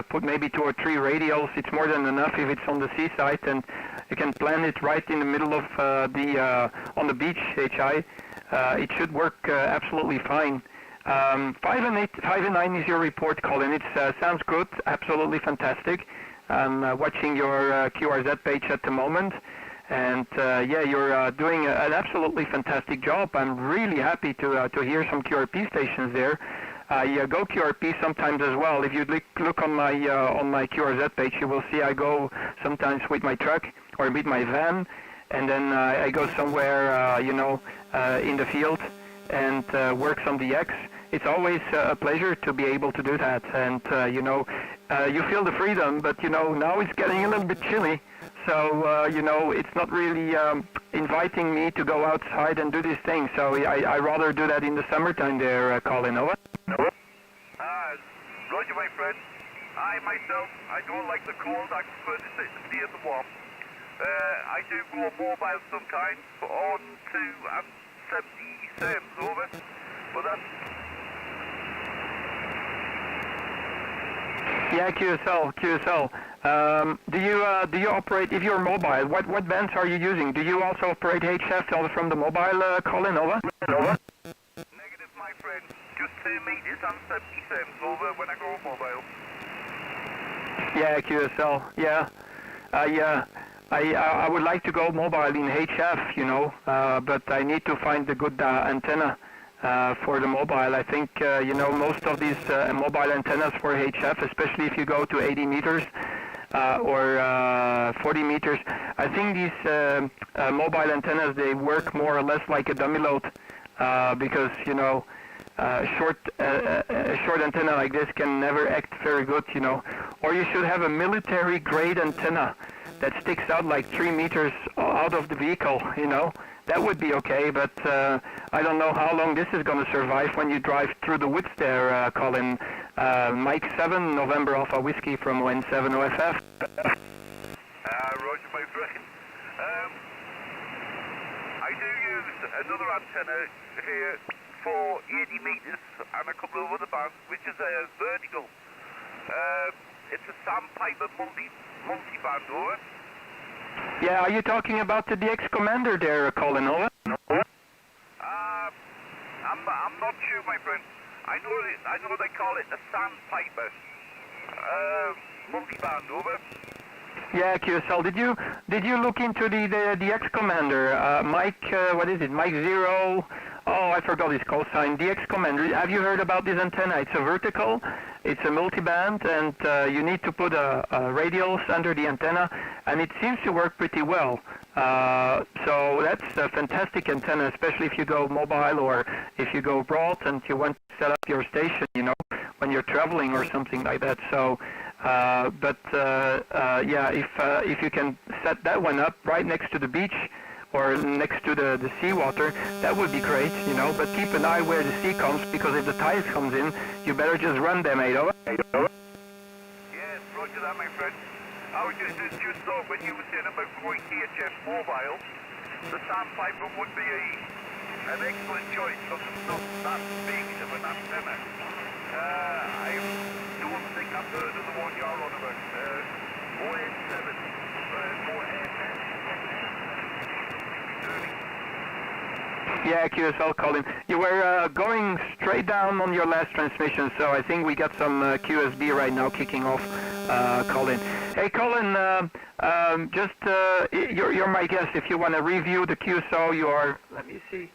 put maybe 2 or 3 radios. It's more than enough if it's on the seaside, and you can plant it right in the middle of on the beach, HI. It should work absolutely fine. 5 and 9 is your report, Colin. It sounds good, absolutely fantastic. I'm watching your QRZ page at the moment, and yeah, you're doing an absolutely fantastic job. I'm really happy to hear some QRP stations there. I go QRP sometimes as well. If you look on my QRZ page, you will see I go sometimes with my truck or with my van, and then I go somewhere, you know, in the field and works on the X. It's always a pleasure to be able to do that, and you know, you feel the freedom, but you know, now it's getting a little bit chilly, so you know, it's not really inviting me to go outside and do this thing, so I rather do that in the summertime there, Colin. Over. Roger, my friend. I myself, I don't like the cold. I prefer to sit near the warm. I do go mobile sometimes, but on 2 and 77s, over. But that's... Yeah, QSL. Do you operate, if you're mobile, what bands are you using? Do you also operate HF from the mobile, Colin? Over. Over. Negative, my friend. Just 2 meters and 77s, over, when I go mobile. Yeah, QSL. Yeah. I would like to go mobile in HF, you know, but I need to find a good antenna for the mobile. I think, you know, most of these mobile antennas for HF, especially if you go to 80 meters or 40 meters, I think these mobile antennas, they work more or less like a dummy load because, you know, a short antenna like this can never act very good, you know. Or you should have a military grade antenna that sticks out like 3 meters out out of the vehicle, you know. That would be okay, but I don't know how long this is going to survive when you drive through the woods there, Colin. Mike 7, November Alpha Whiskey from ON7OFF. Roger, my friend. I do use another antenna here for 80 meters and a couple of other bands, which is a vertical. It's a Sandpiper multi-band, over. Yeah, are you talking about the DX Commander there, Colin, over? I'm not sure, my friend. I know they call it the Sandpiper multi-band, over. Yeah, QSL. Did you look into the DX Commander? Mike, what is it? Mike 0. Oh, I forgot his call sign. DX Commander. Have you heard about this antenna? It's a vertical. It's a multiband, and you need to put a radials under the antenna, and it seems to work pretty well. So that's a fantastic antenna, especially if you go mobile or if you go abroad and you want to set up your station, you know, when you're traveling or something like that. So, yeah, if you can set that one up right next to the beach or next to the seawater, that would be great, you know. But keep an eye where the sea comes, because if the tide comes in, you better just run them, Ado. Yes, roger that, my friend. I was just thought when you were saying about going THF mobile, the Sandpiper would be an excellent choice because it's not that big of an antenna. I don't think I've heard of the one you're on about. ON7. Yeah, QSL, Colin. You were going straight down on your last transmission, so I think we got some QSB right now kicking off, Colin. Hey, Colin, you're my guest. If you want to review the QSO, you are, let me see,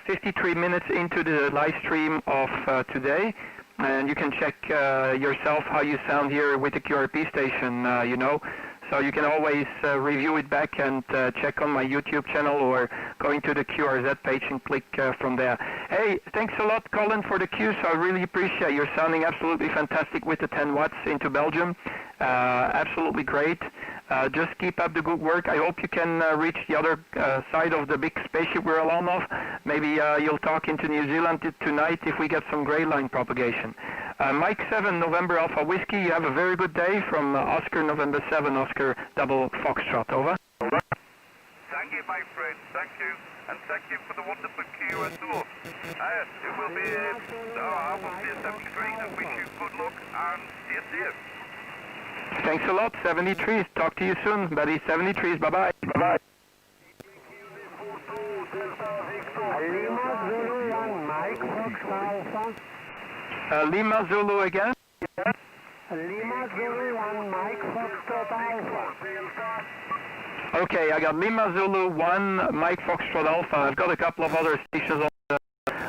53 minutes into the live stream of today. And you can check yourself how you sound here with the QRP station, you know. So you can always review it back and check on my YouTube channel or go into the QRZ page and click from there. Hey, thanks a lot, Colin, for the cues. I really appreciate you're sounding absolutely fantastic with the 10 watts into Belgium. Absolutely great. Just keep up the good work. I hope you can reach the other side of the big spaceship we're all on. Maybe you'll talk into New Zealand tonight if we get some gray line propagation. Mike 7, November Alpha Whiskey, you have a very good day from Oscar November 7, Oscar Double Foxtrot, over. Thank you, my friend, thank you, and thank you for the wonderful QSO. It will be, I will see you 73, and wish you good luck, and stay safe. Thanks a lot, 73s, talk to you soon, buddy, 73s, bye-bye. Bye-bye. Lima Zulu 1, Mike Fox Alpha. Lima Zulu again? Lima Zulu 1, Mike Foxtrot Alpha. Okay, I got Lima Zulu 1, Mike Foxtrot Alpha. I've got a couple of other stations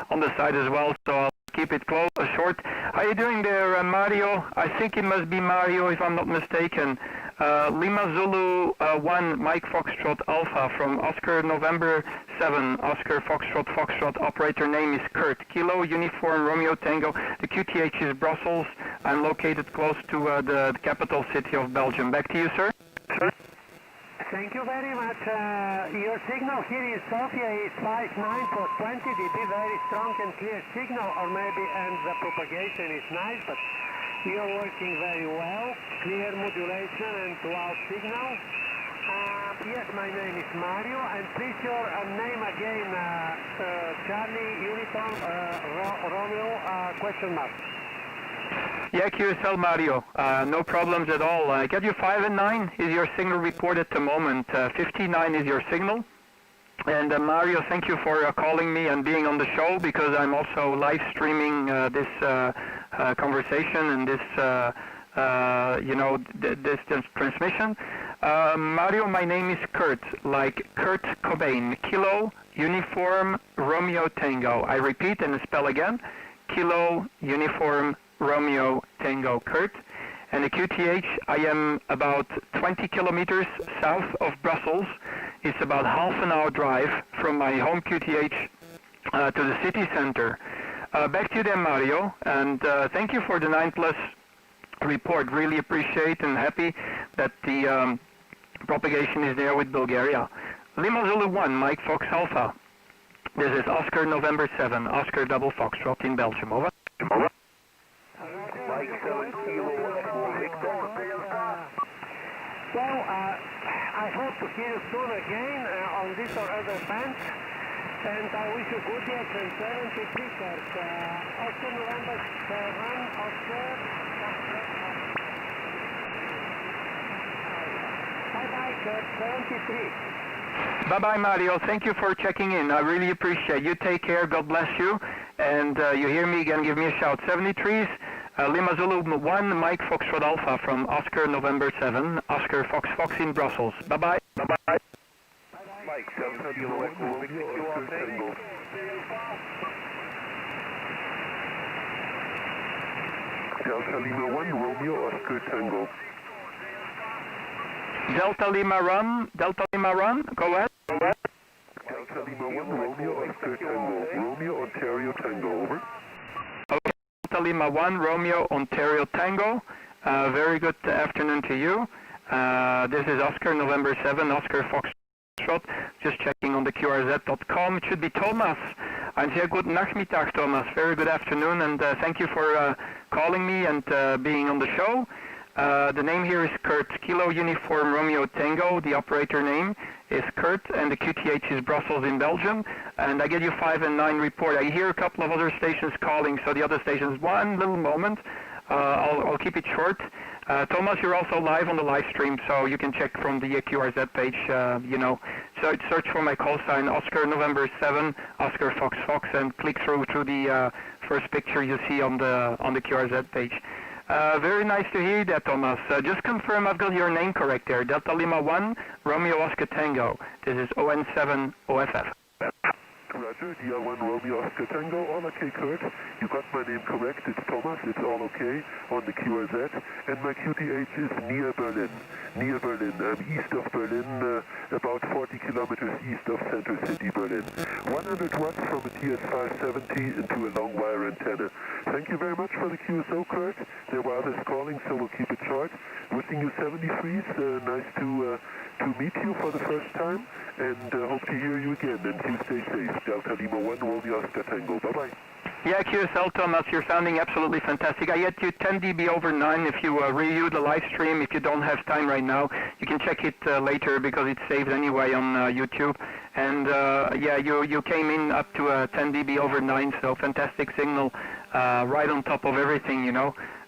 on the side as well, so I'll keep it close, short. How are you doing there, Mario? I think it must be Mario, if I'm not mistaken. Lima Zulu 1, Mike Foxtrot Alpha from Oscar November 7, Oscar Foxtrot, operator name is Kurt. Kilo Uniform Romeo Tango. The QTH is Brussels. I'm located close to the capital city of Belgium. Back to you, sir. Thank you very much. Your signal here in Sofia is 59 for 20 dB, very strong and clear signal, or maybe, and the propagation is nice, but you're working very well, clear modulation and throughout signal. Yes, my name is Mario, and please your name again, Charlie, Uniform, Romeo, question mark. Yeah, QSL Mario, no problems at all. Get you 5 and 9 is your signal report at the moment. 59 is your signal. And Mario, thank you for calling me and being on the show, because I'm also live streaming this conversation and this, this transmission. Mario, my name is Kurt, like Kurt Cobain. Kilo Uniform Romeo Tango. I repeat and spell again. Kilo Uniform Romeo Tango Kurt. And the QTH, I am about 20 kilometers south of Brussels. It's about half an hour drive from my home QTH to the city center. Back to you then, Mario, and thank you for the 9+ report. Really appreciate and happy that the propagation is there with Bulgaria. Lima Zulu 1, Mike Fox Alpha. This is Oscar November 7, Oscar Double Foxtrot in Belgium. Over. Mike 7 Kilo Echo Victor. Well, I hope to hear you soon again on this or other band. And I wish you good day from 73 Kurt. Oscar November 7, Oscar. Bye-bye, Kurt, 73. Bye-bye, Mario. Thank you for checking in. I really appreciate it. You take care. God bless you. And you hear me again, give me a shout. 73s, Lima Zulu 1, Mike Foxtrot Alpha from Oscar November 7, Oscar Fox Fox in Brussels. Bye-bye. Bye-bye. Mike 7 Kilo Echo Victor QRT. Delta Lima 1, Romeo, Oscar Tango. Delta Lima Run, go ahead. Delta Lima 1, Romeo, Oscar Tango. Romeo, Ontario Tango, over. Okay. Delta Lima 1, Romeo, Ontario Tango. Very good afternoon to you. This is Oscar November 7, Oscar Foxtrot. Just checking on the QRZ.com. It should be Thomas. Ein sehr guten Nachmittag, Thomas. Very good afternoon, and thank you for calling me and being on the show. The name here is Kurt, Kilo Uniform Romeo Tango. The operator name is Kurt, and the QTH is Brussels in Belgium. And I get you 5 and 9 report. I hear a couple of other stations calling, so the other stations, one little moment. I'll keep it short. Thomas, you're also live on the live stream, so you can check from the QRZ page, So search for my call sign, Oscar November 7, Oscar Fox Fox, and click through to the first picture you see on the QRZ page. Very nice to hear that, Thomas. Just confirm I've got your name correct there. Delta Lima 1, Romeo Oscar Tango. This is ON7 OFF. Roger, DR1 Romeo Oscar Tango, all okay, Kurt. You got my name correct, it's Thomas, it's all okay on the QRZ. And my QTH is near Berlin, east of Berlin, about 40 kilometers east of Center City, Berlin. 100 watts from a TS570 into a long wire antenna. Thank you very much for the QSO, Kurt. There were others calling, so we'll keep it short. Wishing you 73s, nice to meet you for the first time, and hope to hear you again, and you stay safe. Delta Lima 1, Romeo Oscar Tango. Bye-bye. Yeah, QSL, Thomas, you're sounding absolutely fantastic. I get you 10 dB over 9 if you review the live stream. If you don't have time right now, you can check it later because it's saved anyway on YouTube. And yeah, you came in up to 10 dB over 9, so fantastic signal right on top of everything,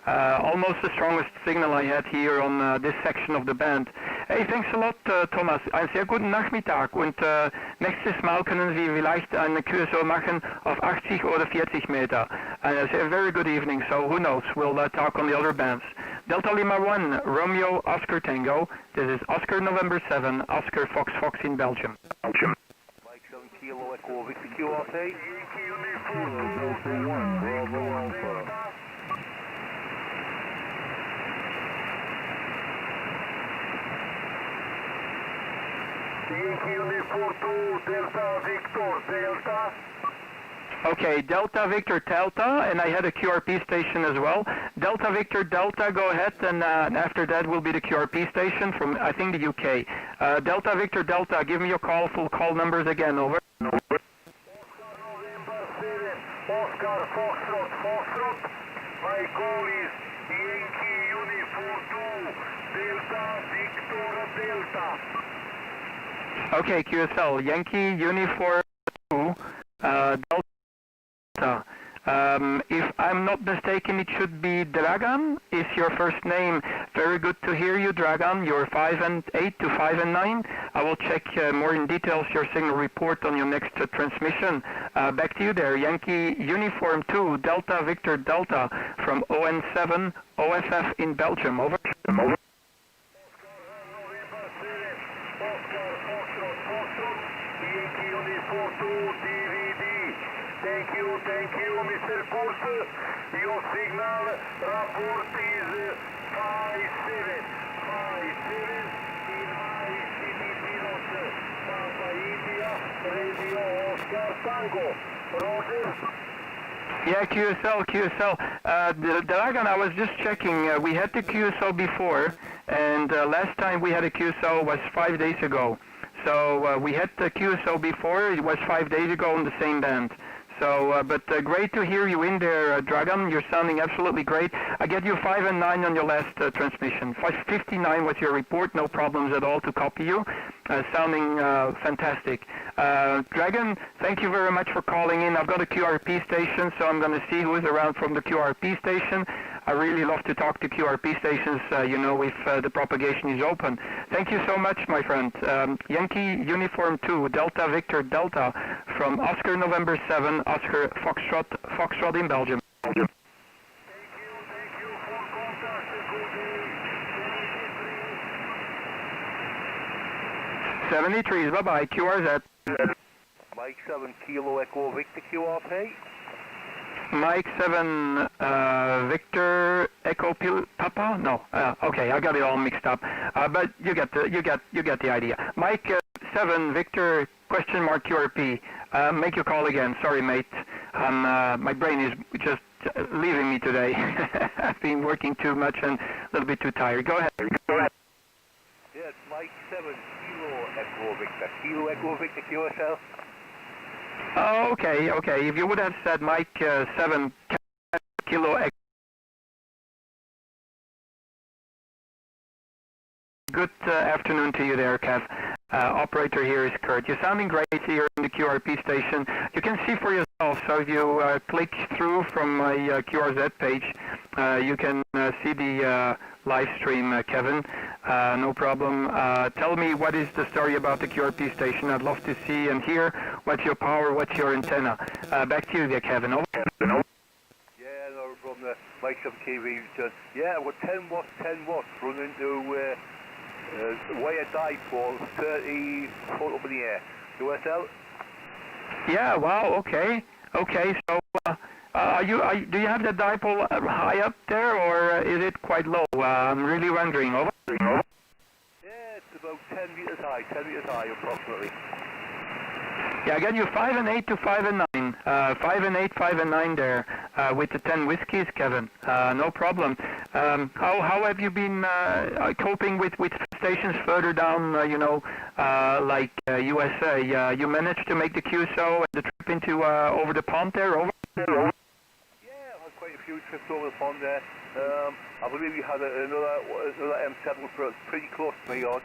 almost the strongest signal I had here on this section of the band. Hey, thanks a lot, Thomas. Einen sehr guten Nachmittag und nächstes Mal können Sie vielleicht eine QSO machen auf 80 oder 40 Meter. A very good evening, so who knows, we'll talk on the other bands. Delta Lima 1, Romeo Oscar Tango. This is Oscar November 7, Oscar Fox Fox in Belgium. Mike 7 Kilo Echo Victor QRT. Delta 1, Bravo Alpha. Okay, Delta Victor Delta, and I had a QRP station as well. Delta Victor Delta, go ahead, and after that will be the QRP station from, I think, the UK. Delta Victor Delta, give me your full call numbers again, over. Oscar Foxtrot, my call is Yankee Uniform 2, Delta Victor Delta. Okay, QSL, Yankee Uniform 2, Delta. If I'm not mistaken, it should be Dragan, is your first name. Very good to hear you, Dragan. You're 5 and 8 to 5 and 9. I will check more in details your signal report on your next transmission. Back to you there, Yankee Uniform 2, Delta Victor Delta from ON7 OFF in Belgium. Over. Over. Thank you, Mr. Kurz. Your signal report is 57 in high city pilot. Papa India, Radio Oscar Tango. Roger. Yeah, QSL. Dragan, I was just checking. We had the QSO before, and last time we had a QSO was 5 days ago. So we had the QSO before. It was 5 days ago on the same band. So, but great to hear you in there, Dragan. You're sounding absolutely great. I get you 5 and 9 on your last transmission. 59 was your report. No problems at all to copy you. Sounding fantastic. Dragan, thank you very much for calling in. I've got a QRP station, so I'm going to see who is around from the QRP station. I really love to talk to QRP stations, if the propagation is open. Thank you so much, my friend. Yankee Uniform 2, Delta Victor Delta, from Oscar November 7, Oscar Foxtrot in Belgium. Thank you for contact. 73s, bye-bye, QRZ. Mike 7 Kilo Echo Victor QRP. Mike 7 Victor Echo Papa? No. Okay, I got it all mixed up. But you get the idea. Mike 7 Victor question mark QRP. Make your call again. Sorry, mate. My brain is just leaving me today. I've been working too much and a little bit too tired. Go ahead. Yes, Mike 7 Kilo Echo Victor. Kilo Echo Victor QSL. Oh, okay. If you would have said Mike 7 Kilo Echo. Good afternoon to you there, Kev. Operator here is Kurt. You're sounding great here in the QRP station. You can see for yourself, so if you click through from my QRZ page, you can see the live stream, Kevin. No problem. Tell me what is the story about the QRP station. I'd love to see and hear what's your power, what's your antenna. Back to you there, Kevin. Over. Yeah, no problem. Mike 7 KV. Yeah, I've got 10 watts running to wire dipole 30 foot up in the air. QSL? Yeah, wow, okay. So, do you have the dipole high up there, or is it quite low? I'm really wondering. Over. Yeah, it's about 10 meters high approximately. Yeah, I got you 5 and 8 to 5 and 9. 5 and 8, 5 and 9 there, with the 10 whiskies, Kevin. No problem. How have you been coping with stations further down, like USA? You managed to make the QSO and the trip into over the pond there, over? Yeah, I had quite a few trips over the pond there. I believe you had another M7 for pretty close to me on.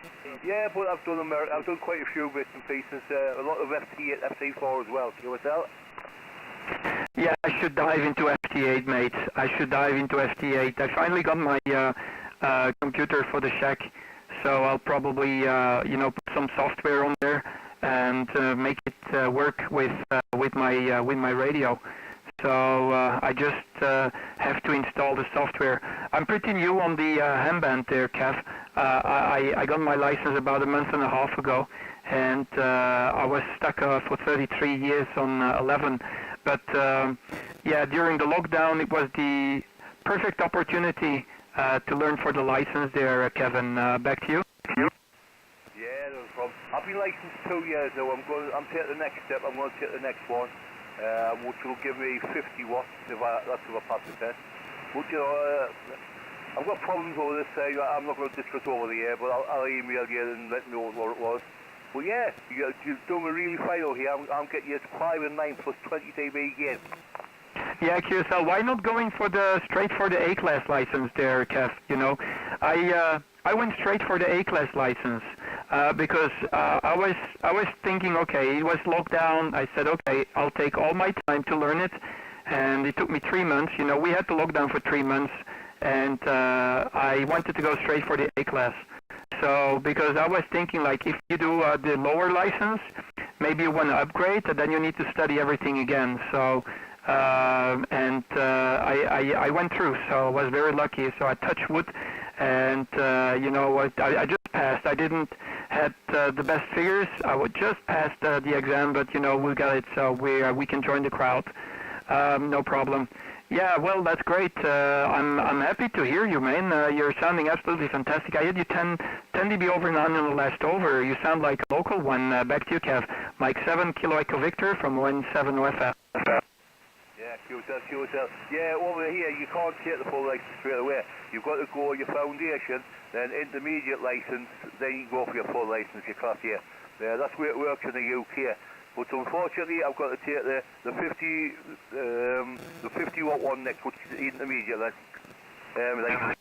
Yeah, but I've done quite a few bits and pieces. A lot of FT8, FT4 as well. QSL? Yeah, I should dive into FT8, mate. I should dive into FT8. I finally got my computer for the shack, so I'll probably put some software on there and make it work with my radio. So I just have to install the software. I'm pretty new on the ham band there, Kev. I got my license about a month and a half ago, and I was stuck for 33 years on 11. But yeah, during the lockdown, it was the perfect opportunity to learn for the license there, Kevin. Back to you. Yeah, no problem. I've been licensed 2 years now. I'm taking the next step. I'm going to take the next one. Which will give me 50 watts if I pass the test. But I've got problems over this. I'm not going to discuss over the air, but I'll email you and let me know what it was. But yeah, you're doing a really fine over here. I'm getting you 5 and 9 plus 20 dB again. Yeah, QSL, why not going straight for the A-class license there, Kev? I went straight for the A-class license. Because I was thinking, okay, it was locked down. I said, okay, I'll take all my time to learn it, and it took me 3 months. We had the lockdown for 3 months, and I wanted to go straight for the A-class. So because I was thinking, like, if you do the lower license, maybe you want to upgrade, and then you need to study everything again. So I went through, so I was very lucky. So I touched wood, and I just passed. I didn't had the best figures. I would just pass the exam, but we got it, so we can join the crowd. No problem. Yeah, well, that's great. I'm happy to hear you, man. You're sounding absolutely fantastic. I had you 10 dB over 9 on the last over. You sound like a local one. Back to you, Kev. Mike 7 Kilo Echo Victor from 17 OFF. Yeah, QSL. Yeah, over here you can't take the full license straight away. You've got to go your foundation, then intermediate license, then you go for your full license, your class A. Yeah, that's where it works in the UK. But unfortunately, I've got to take the 50 watt one next, which is the intermediate license.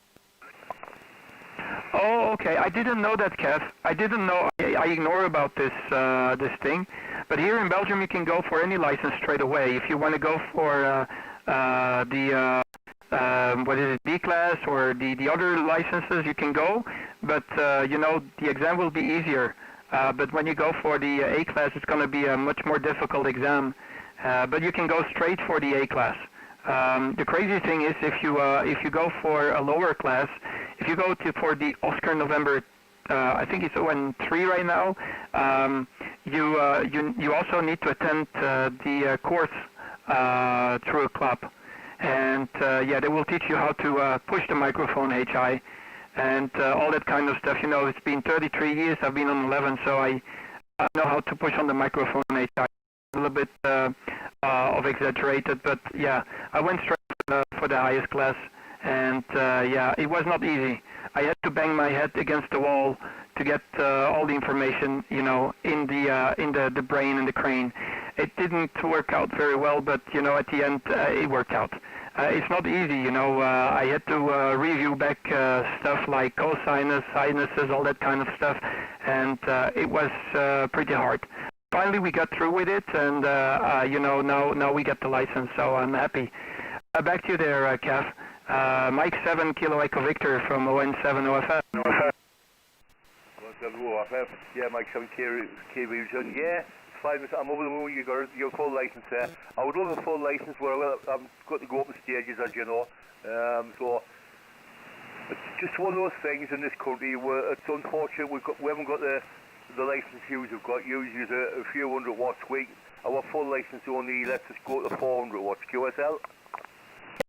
Oh, okay. I didn't know that, Kev. I didn't know. I ignore about this this thing. But here in Belgium, you can go for any license straight away. If you want to go for what is it, B class or the other licenses, you can go. But you know, the exam will be easier. But when you go for the A class, it's going to be a much more difficult exam. But you can go straight for the A class. The crazy thing is, if you go for a lower class, if you go for the Oscar November, I think it's ON3 right now, you also need to attend the course through a club, and yeah, they will teach you how to push the microphone HI and all that kind of stuff. You know, it's been 33 years. I've been on 11, so I know how to push on the microphone HI. A little bit of exaggerated, but yeah, I went straight for the highest class, and yeah, it was not easy. I had to bang my head against the wall to get all the information, you know, in the brain and the crane. It didn't work out very well, but you know, at the end, it worked out. It's not easy, you know. I had to review back stuff like cosinus, sinuses, all that kind of stuff, and it was pretty hard. Finally, we got through with it, and you know, now we got the license, so I'm happy. Back to you there, Kev. Mike 7 Kilo Echo Victor from ON7 OFF. OFF. Yeah, Mike 7 K Vision. Yeah, it's fine. I'm over the moon. You got your full license there. I would love a full license where I've got to go up the stages, as you know. So it's just one of those things in this country where it's unfortunate we haven't got the license Hughes have got. Hughes use a few hundred watts. Our full license only lets us go to 400 watts. QSL.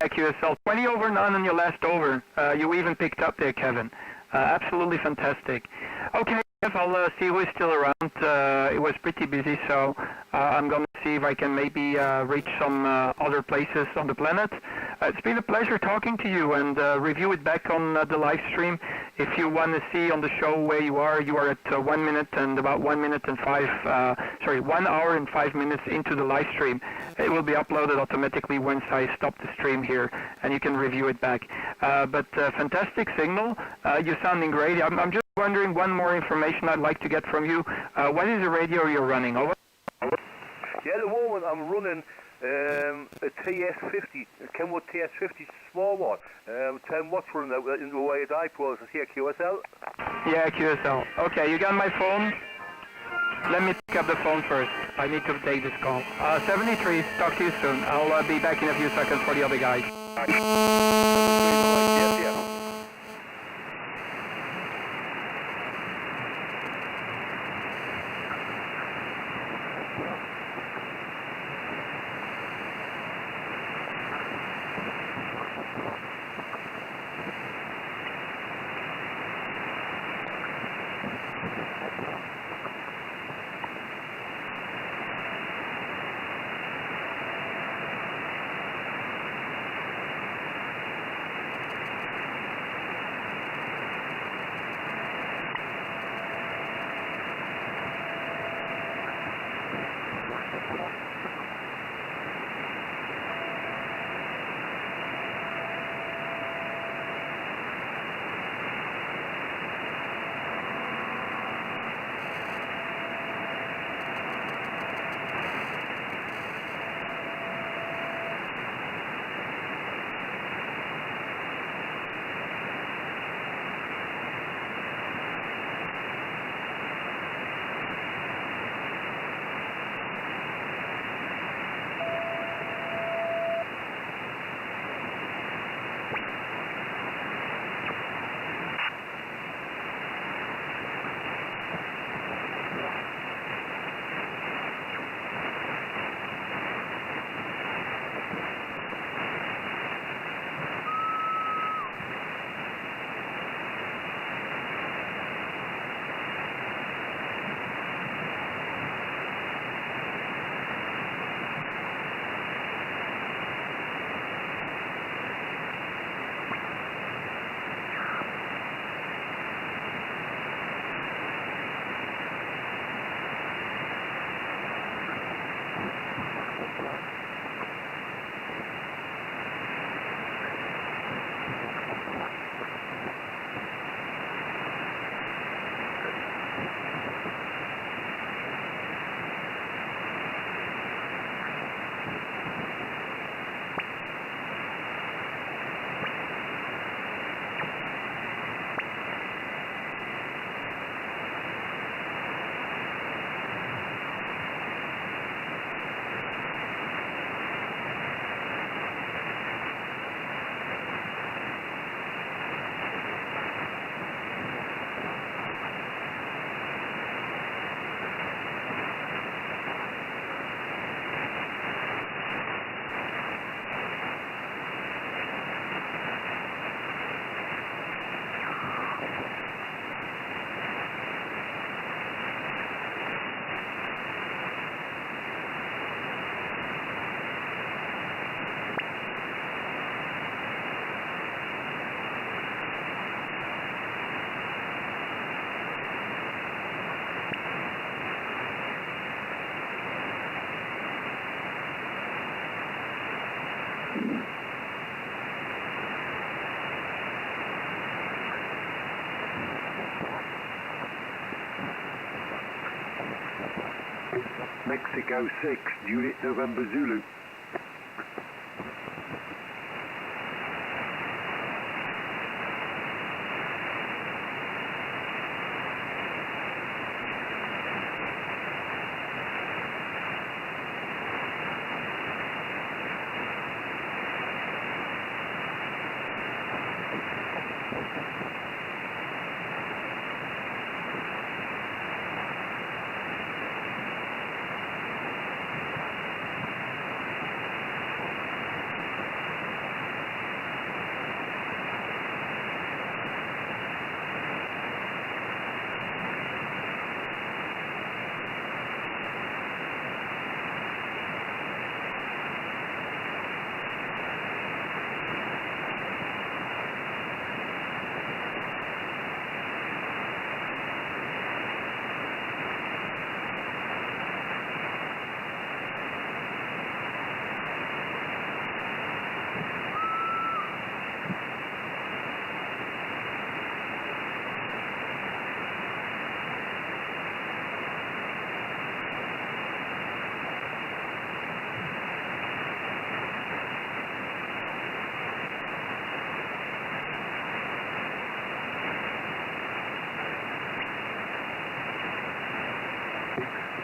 Yeah, QSL. 20 over, none on your last over. You even picked up there, Kevin. Absolutely fantastic. Okay, I'll see who is still around. It was pretty busy, so I'm going to see if I can maybe reach some other places on the planet. It's been a pleasure talking to you, and review it back on the live stream. If you want to see on the show where you are at 1 minute and about 1 minute and 1 hour and 5 minutes into the live stream. It will be uploaded automatically once I stop the stream here, and you can review it back. But fantastic signal. You're sounding great. I'm just wondering one more information I'd like to get from you. What is the radio you're running? Over? Yeah, at the moment I'm running a TS50, a Kenwood TS50 small one, 10 watts running out in the way of dipoles. Is here QSL? Yeah, QSL. Okay, you got my phone? Let me pick up the phone first. I need to take this call. 73, talk to you soon. I'll be back in a few seconds for the other guys. Yes, yes. Mexico 6, Juliet November Zulu.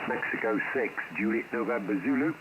Mexico 6, Juliet November Zulu.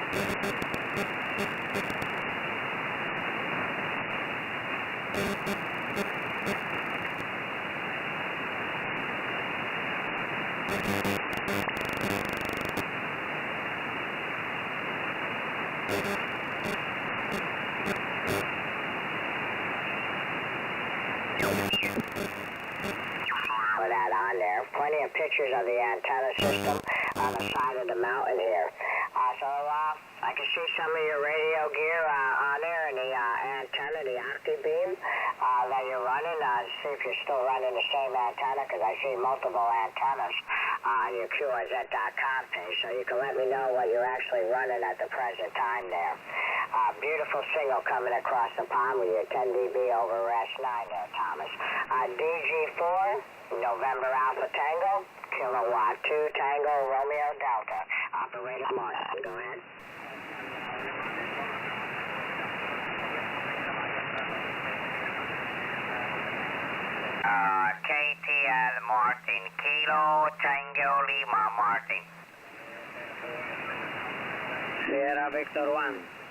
Put that on there. Plenty of pictures of the antenna system on the side of the mountain here. I can see some of your radio gear on there and the antenna, the OptiBeam that you're running. See if you're still running the same antenna, because I see multiple antennas on your QRZ.com page, so you can let me know what you're actually running at the present time there. Beautiful signal coming across the pond with your 10 dB over S9 there, Thomas. DG4, November Alpha Tango, Kilowatt 2 Tango Romeo Delta. Operator Martin, go ahead. KTL Martin, Kilo Tango Lima Martin. Sierra Victor 1.